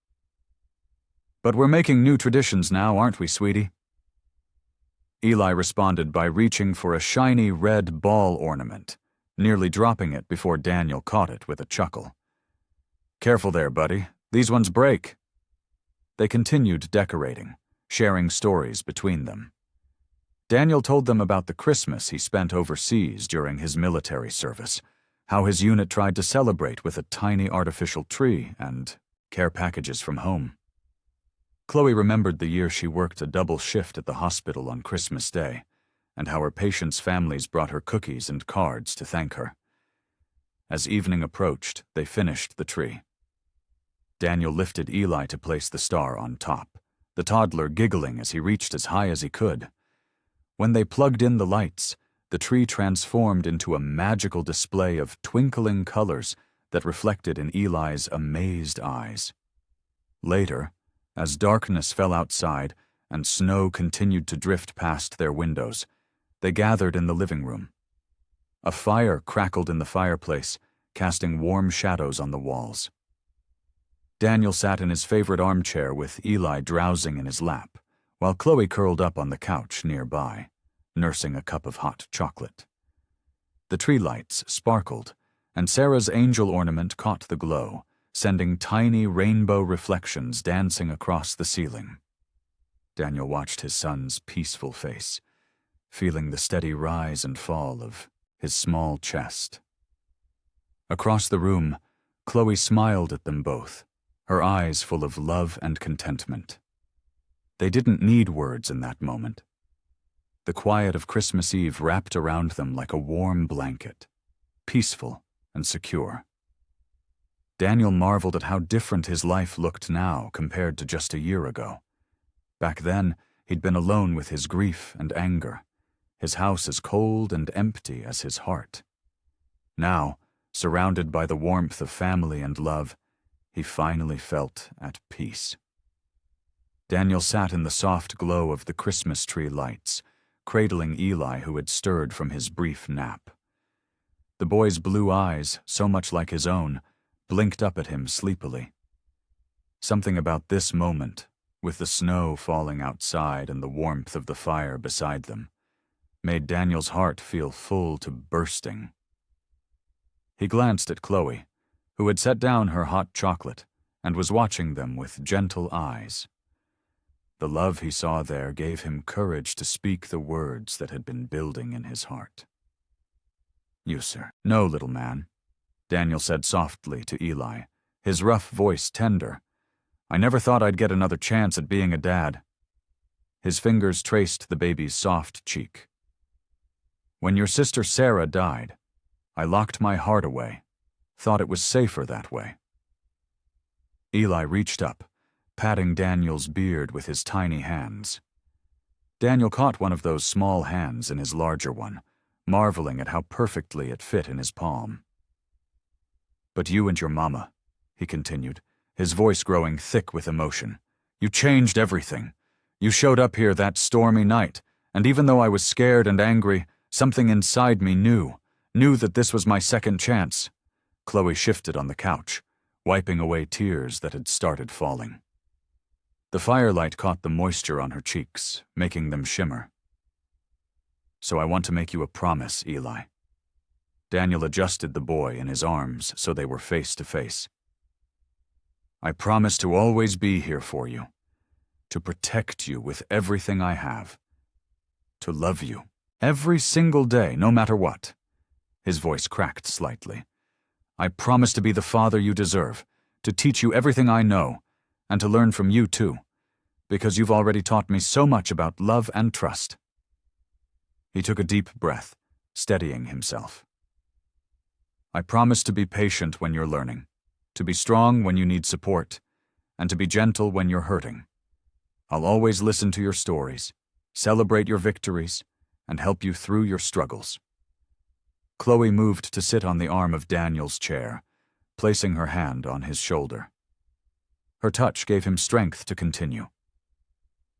"But we're making new traditions now, aren't we, sweetie?" Eli responded by reaching for a shiny red ball ornament, nearly dropping it before Daniel caught it with a chuckle. "Careful there, buddy. These ones break." They continued decorating, sharing stories between them. Daniel told them about the Christmas he spent overseas during his military service, how his unit tried to celebrate with a tiny artificial tree and care packages from home. Chloe remembered the year she worked a double shift at the hospital on Christmas Day, and how her patients' families brought her cookies and cards to thank her. As evening approached, they finished the tree. Daniel lifted Eli to place the star on top, the toddler giggling as he reached as high as he could. When they plugged in the lights, the tree transformed into a magical display of twinkling colors that reflected in Eli's amazed eyes. Later, as darkness fell outside and snow continued to drift past their windows, they gathered in the living room. A fire crackled in the fireplace, casting warm shadows on the walls. Daniel sat in his favorite armchair with Eli drowsing in his lap, while Chloe curled up on the couch nearby, nursing a cup of hot chocolate. The tree lights sparkled, and Sarah's angel ornament caught the glow, sending tiny rainbow reflections dancing across the ceiling. Daniel watched his son's peaceful face, feeling the steady rise and fall of his small chest. Across the room, Chloe smiled at them both, her eyes full of love and contentment. They didn't need words in that moment. The quiet of Christmas Eve wrapped around them like a warm blanket, peaceful and secure. Daniel marveled at how different his life looked now compared to just a year ago. Back then, he'd been alone with his grief and anger, his house as cold and empty as his heart. Now, surrounded by the warmth of family and love, he finally felt at peace. Daniel sat in the soft glow of the Christmas tree lights, cradling Eli, who had stirred from his brief nap. The boy's blue eyes, so much like his own, blinked up at him sleepily. Something about this moment, with the snow falling outside and the warmth of the fire beside them, made Daniel's heart feel full to bursting. He glanced at Chloe, who had set down her hot chocolate and was watching them with gentle eyes. The love he saw there gave him courage to speak the words that had been building in his heart. "You, sir." "No, little man," Daniel said softly to Eli, his rough voice tender. "I never thought I'd get another chance at being a dad." His fingers traced the baby's soft cheek. "When your sister Sarah died, I locked my heart away, thought it was safer that way." Eli reached up, patting Daniel's beard with his tiny hands. Daniel caught one of those small hands in his larger one, marveling at how perfectly it fit in his palm. "But you and your mama," he continued, his voice growing thick with emotion, "you changed everything. You showed up here that stormy night, and even though I was scared and angry, something inside me knew that this was my second chance." Chloe shifted on the couch, wiping away tears that had started falling. The firelight caught the moisture on her cheeks, making them shimmer. "So I want to make you a promise, Eli." Daniel adjusted the boy in his arms so they were face to face. "I promise to always be here for you, to protect you with everything I have, to love you every single day, no matter what." His voice cracked slightly. "I promise to be the father you deserve, to teach you everything I know, and to learn from you too, because you've already taught me so much about love and trust." He took a deep breath, steadying himself. "I promise to be patient when you're learning, to be strong when you need support, and to be gentle when you're hurting. I'll always listen to your stories, celebrate your victories, and help you through your struggles." Chloe moved to sit on the arm of Daniel's chair, placing her hand on his shoulder. Her touch gave him strength to continue.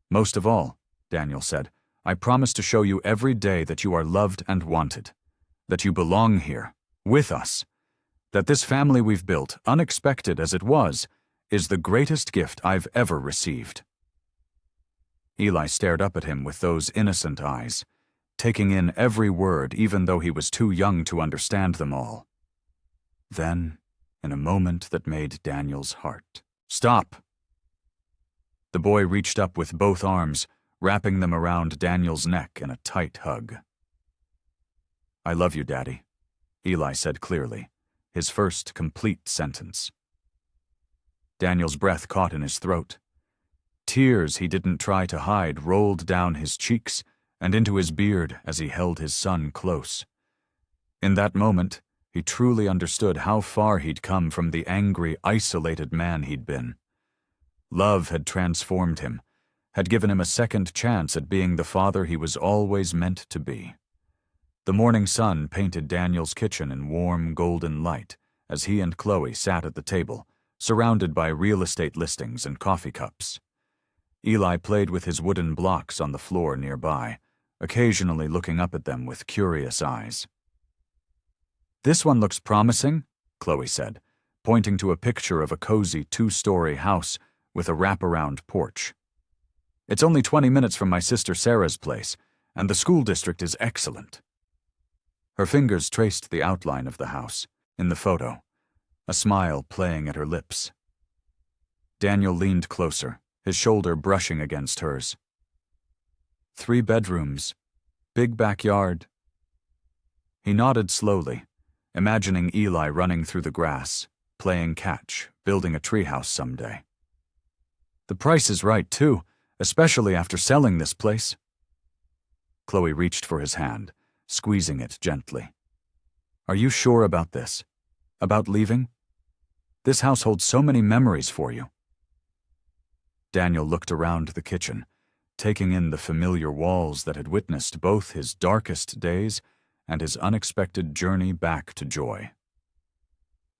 "Most of all," Daniel said, "I promise to show you every day that you are loved and wanted, that you belong here, with us, that this family we've built, unexpected as it was, is the greatest gift I've ever received." Eli stared up at him with those innocent eyes, taking in every word even though he was too young to understand them all. Then, in a moment that made Daniel's heart stop, the boy reached up with both arms, wrapping them around Daniel's neck in a tight hug. "I love you, Daddy," Eli said clearly, his first complete sentence. Daniel's breath caught in his throat. Tears he didn't try to hide rolled down his cheeks and into his beard as he held his son close. In that moment, he truly understood how far he'd come from the angry, isolated man he'd been. Love had transformed him, had given him a second chance at being the father he was always meant to be. The morning sun painted Daniel's kitchen in warm, golden light as he and Chloe sat at the table, surrounded by real estate listings and coffee cups. Eli played with his wooden blocks on the floor nearby, occasionally looking up at them with curious eyes. "This one looks promising," Chloe said, pointing to a picture of a cozy 2-story house with a wraparound porch. "It's only 20 minutes from my sister Sarah's place, and the school district is excellent." Her fingers traced the outline of the house, in the photo, a smile playing at her lips. Daniel leaned closer, his shoulder brushing against hers. 3 bedrooms, big backyard. He nodded slowly, imagining Eli running through the grass, playing catch, building a treehouse someday. The price is right, too, especially after selling this place. Chloe reached for his hand, squeezing it gently. Are you sure about this? About leaving? This house holds so many memories for you. Daniel looked around the kitchen, taking in the familiar walls that had witnessed both his darkest days and his unexpected journey back to joy.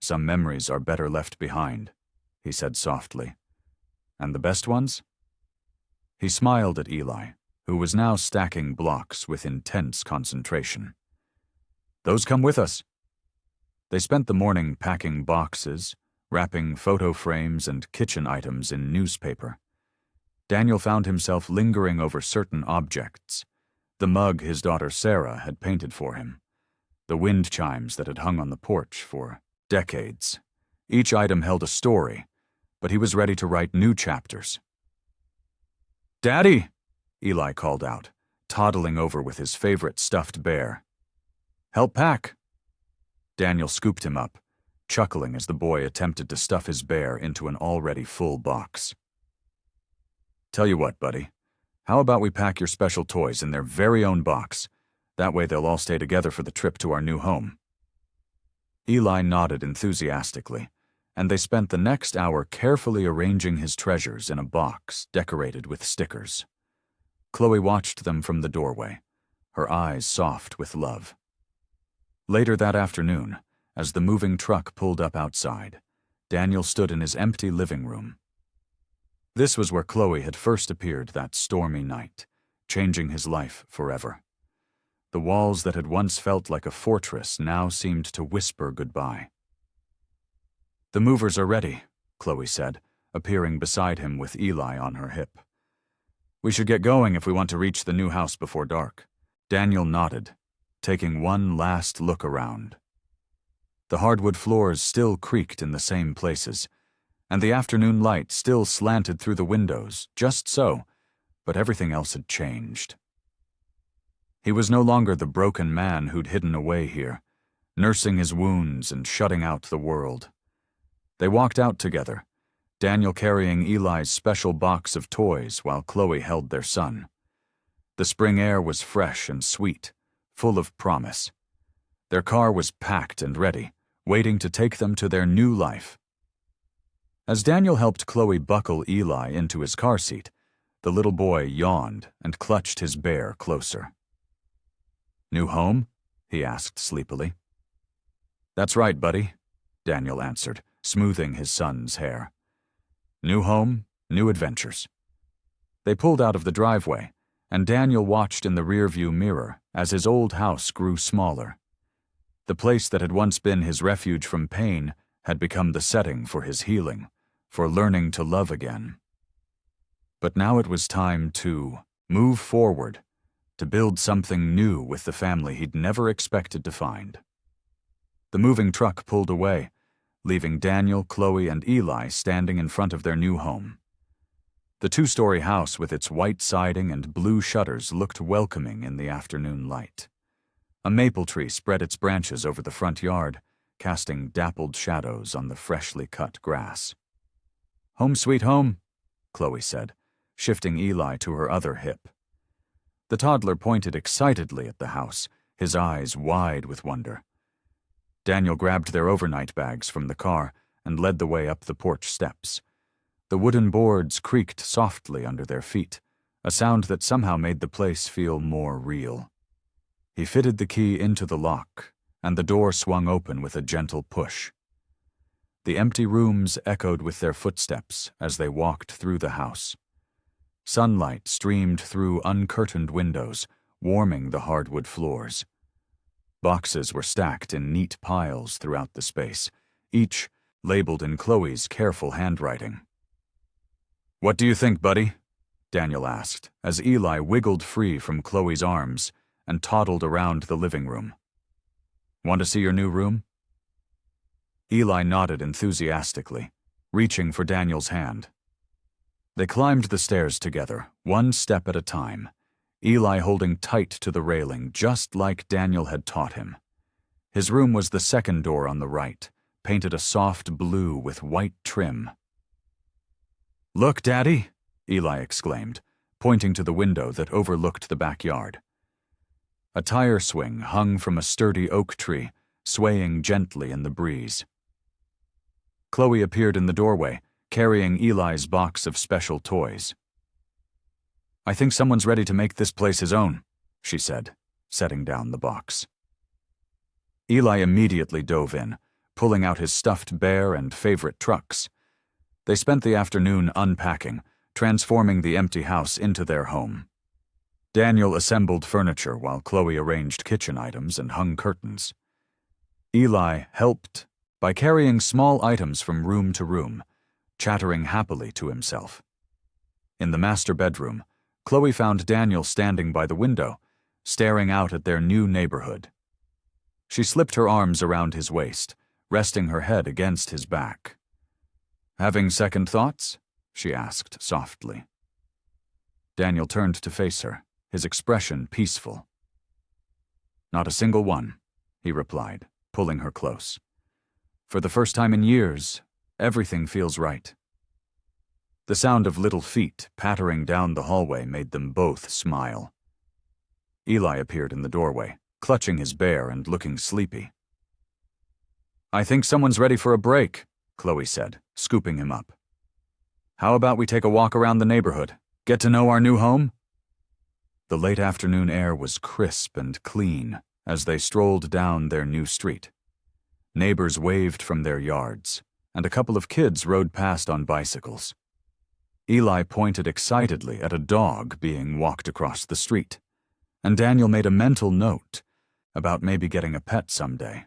Some memories are better left behind, he said softly. And the best ones? He smiled at Eli, who was now stacking blocks with intense concentration. Those come with us. They spent the morning packing boxes, wrapping photo frames and kitchen items in newspaper. Daniel found himself lingering over certain objects. The mug his daughter Sarah had painted for him. The wind chimes that had hung on the porch for decades. Each item held a story, but he was ready to write new chapters. "Daddy!" Eli called out, toddling over with his favorite stuffed bear. "Help pack." Daniel scooped him up, chuckling as the boy attempted to stuff his bear into an already full box. "Tell you what, buddy, how about we pack your special toys in their very own box? That way they'll all stay together for the trip to our new home." Eli nodded enthusiastically, and they spent the next hour carefully arranging his treasures in a box decorated with stickers. Chloe watched them from the doorway, her eyes soft with love. Later that afternoon, as the moving truck pulled up outside, Daniel stood in his empty living room. This was where Chloe had first appeared that stormy night, changing his life forever. The walls that had once felt like a fortress now seemed to whisper goodbye. "The movers are ready," Chloe said, appearing beside him with Eli on her hip. "We should get going if we want to reach the new house before dark." Daniel nodded, taking one last look around. The hardwood floors still creaked in the same places, and the afternoon light still slanted through the windows, just so, but everything else had changed. He was no longer the broken man who'd hidden away here, nursing his wounds and shutting out the world. They walked out together, Daniel carrying Eli's special box of toys while Chloe held their son. The spring air was fresh and sweet, full of promise. Their car was packed and ready, waiting to take them to their new life. As Daniel helped Chloe buckle Eli into his car seat, the little boy yawned and clutched his bear closer. "New home?" he asked sleepily. "That's right, buddy," Daniel answered, smoothing his son's hair. "New home, new adventures." They pulled out of the driveway, and Daniel watched in the rearview mirror as his old house grew smaller. The place that had once been his refuge from pain had become the setting for his healing, for learning to love again. But now it was time to move forward, to build something new with the family he'd never expected to find. The moving truck pulled away, leaving Daniel, Chloe, and Eli standing in front of their new home. The 2-story house with its white siding and blue shutters looked welcoming in the afternoon light. A maple tree spread its branches over the front yard, casting dappled shadows on the freshly cut grass. "Home sweet home," Chloe said, shifting Eli to her other hip. The toddler pointed excitedly at the house, his eyes wide with wonder. Daniel grabbed their overnight bags from the car and led the way up the porch steps. The wooden boards creaked softly under their feet, a sound that somehow made the place feel more real. He fitted the key into the lock, and the door swung open with a gentle push. The empty rooms echoed with their footsteps as they walked through the house. Sunlight streamed through uncurtained windows, warming the hardwood floors. Boxes were stacked in neat piles throughout the space, each labeled in Chloe's careful handwriting. "What do you think, buddy?" Daniel asked, as Eli wiggled free from Chloe's arms and toddled around the living room. "Want to see your new room?" Eli nodded enthusiastically, reaching for Daniel's hand. They climbed the stairs together, one step at a time, Eli holding tight to the railing just like Daniel had taught him. His room was the second door on the right, painted a soft blue with white trim. "Look, Daddy!" Eli exclaimed, pointing to the window that overlooked the backyard. A tire swing hung from a sturdy oak tree, swaying gently in the breeze. Chloe appeared in the doorway, carrying Eli's box of special toys. "I think someone's ready to make this place his own," she said, setting down the box. Eli immediately dove in, pulling out his stuffed bear and favorite trucks. They spent the afternoon unpacking, transforming the empty house into their home. Daniel assembled furniture while Chloe arranged kitchen items and hung curtains. Eli helped by carrying small items from room to room, chattering happily to himself. In the master bedroom, Chloe found Daniel standing by the window, staring out at their new neighborhood. She slipped her arms around his waist, resting her head against his back. "Having second thoughts?" she asked softly. Daniel turned to face her, his expression peaceful. "Not a single one," he replied, pulling her close. "For the first time in years, everything feels right." The sound of little feet pattering down the hallway made them both smile. Eli appeared in the doorway, clutching his bear and looking sleepy. "I think someone's ready for a break," Chloe said, scooping him up. "How about we take a walk around the neighborhood, get to know our new home?" The late afternoon air was crisp and clean as they strolled down their new street. Neighbors waved from their yards, and a couple of kids rode past on bicycles. Eli pointed excitedly at a dog being walked across the street, and Daniel made a mental note about maybe getting a pet someday.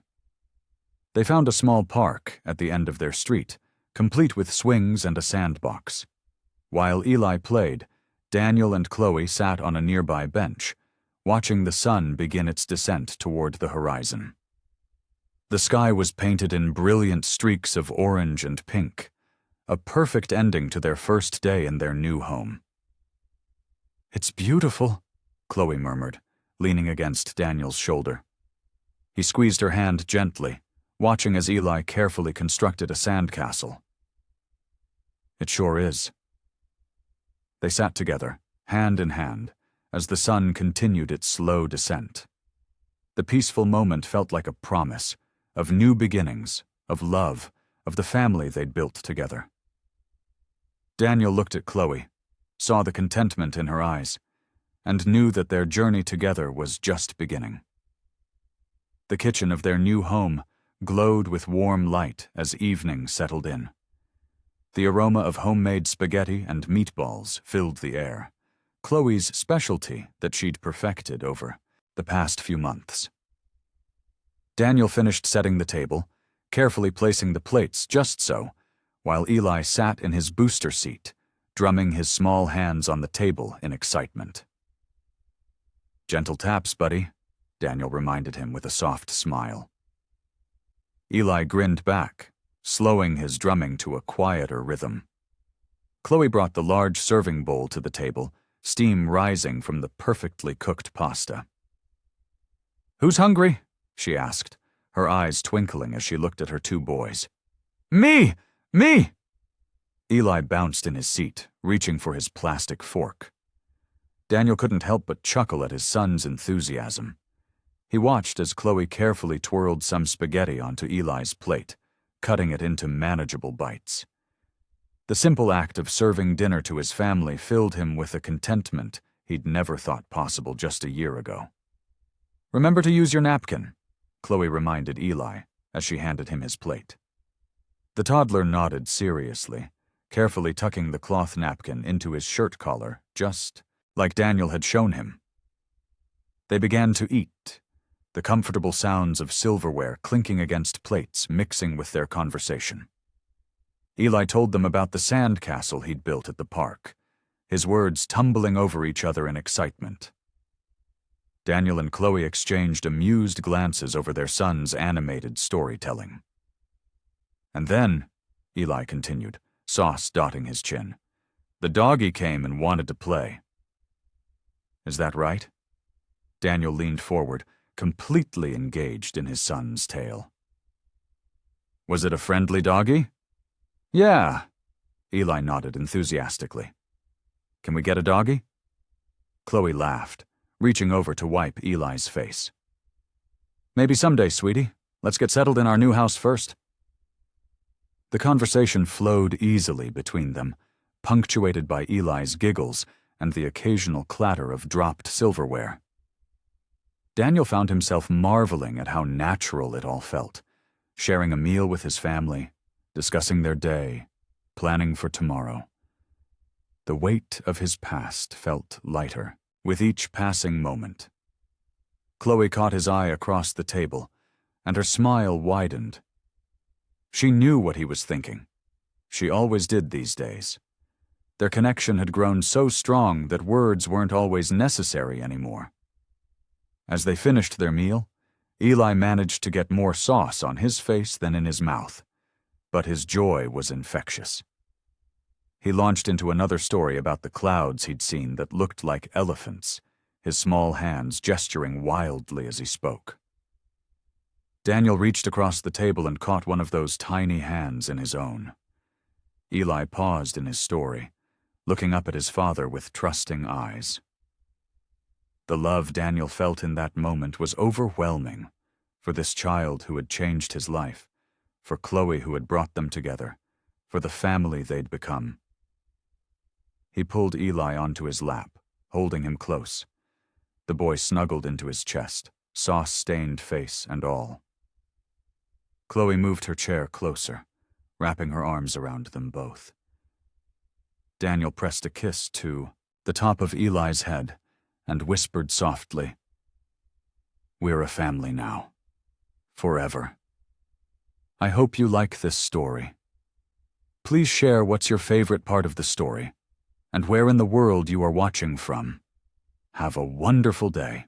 They found a small park at the end of their street, complete with swings and a sandbox. While Eli played, Daniel and Chloe sat on a nearby bench, watching the sun begin its descent toward the horizon. The sky was painted in brilliant streaks of orange and pink, a perfect ending to their first day in their new home. "It's beautiful," Chloe murmured, leaning against Daniel's shoulder. He squeezed her hand gently, watching as Eli carefully constructed a sandcastle. "It sure is." They sat together, hand in hand, as the sun continued its slow descent. The peaceful moment felt like a promise of new beginnings, of love, of the family they'd built together. Daniel looked at Chloe, saw the contentment in her eyes, and knew that their journey together was just beginning. The kitchen of their new home glowed with warm light as evening settled in. The aroma of homemade spaghetti and meatballs filled the air, Chloe's specialty that she'd perfected over the past few months. Daniel finished setting the table, carefully placing the plates just so, while Eli sat in his booster seat, drumming his small hands on the table in excitement. "Gentle taps, buddy," Daniel reminded him with a soft smile. Eli grinned back, slowing his drumming to a quieter rhythm. Chloe brought the large serving bowl to the table, steam rising from the perfectly cooked pasta. "Who's hungry?" she asked, her eyes twinkling as she looked at her two boys. "Me! Me!" Eli bounced in his seat, reaching for his plastic fork. Daniel couldn't help but chuckle at his son's enthusiasm. He watched as Chloe carefully twirled some spaghetti onto Eli's plate, cutting it into manageable bites. The simple act of serving dinner to his family filled him with a contentment he'd never thought possible just a year ago. "Remember to use your napkin," Chloe reminded Eli as she handed him his plate. The toddler nodded seriously, carefully tucking the cloth napkin into his shirt collar, just like Daniel had shown him. They began to eat, the comfortable sounds of silverware clinking against plates mixing with their conversation. Eli told them about the sand castle he'd built at the park, his words tumbling over each other in excitement. Daniel and Chloe exchanged amused glances over their son's animated storytelling. And then, Eli continued, sauce dotting his chin, the doggy came and wanted to play. Is that right? Daniel leaned forward, completely engaged in his son's tale. Was it a friendly doggy? Yeah, Eli nodded enthusiastically. Can we get a doggy? Chloe laughed, reaching over to wipe Eli's face. Maybe someday, sweetie. Let's get settled in our new house first. The conversation flowed easily between them, punctuated by Eli's giggles and the occasional clatter of dropped silverware. Daniel found himself marveling at how natural it all felt, sharing a meal with his family, discussing their day, planning for tomorrow. The weight of his past felt lighter with each passing moment. Chloe caught his eye across the table, and her smile widened. She knew what he was thinking. She always did these days. Their connection had grown so strong that words weren't always necessary anymore. As they finished their meal, Eli managed to get more sauce on his face than in his mouth, but his joy was infectious. He launched into another story about the clouds he'd seen that looked like elephants, his small hands gesturing wildly as he spoke. Daniel reached across the table and caught one of those tiny hands in his own. Eli paused in his story, looking up at his father with trusting eyes. The love Daniel felt in that moment was overwhelming, for this child who had changed his life, for Chloe who had brought them together, for the family they'd become. He pulled Eli onto his lap, holding him close. The boy snuggled into his chest, sauce-stained face and all. Chloe moved her chair closer, wrapping her arms around them both. Daniel pressed a kiss to the top of Eli's head and whispered softly, "We're a family now. Forever. I hope you like this story. Please share what's your favorite part of the story and where in the world you are watching from. Have a wonderful day."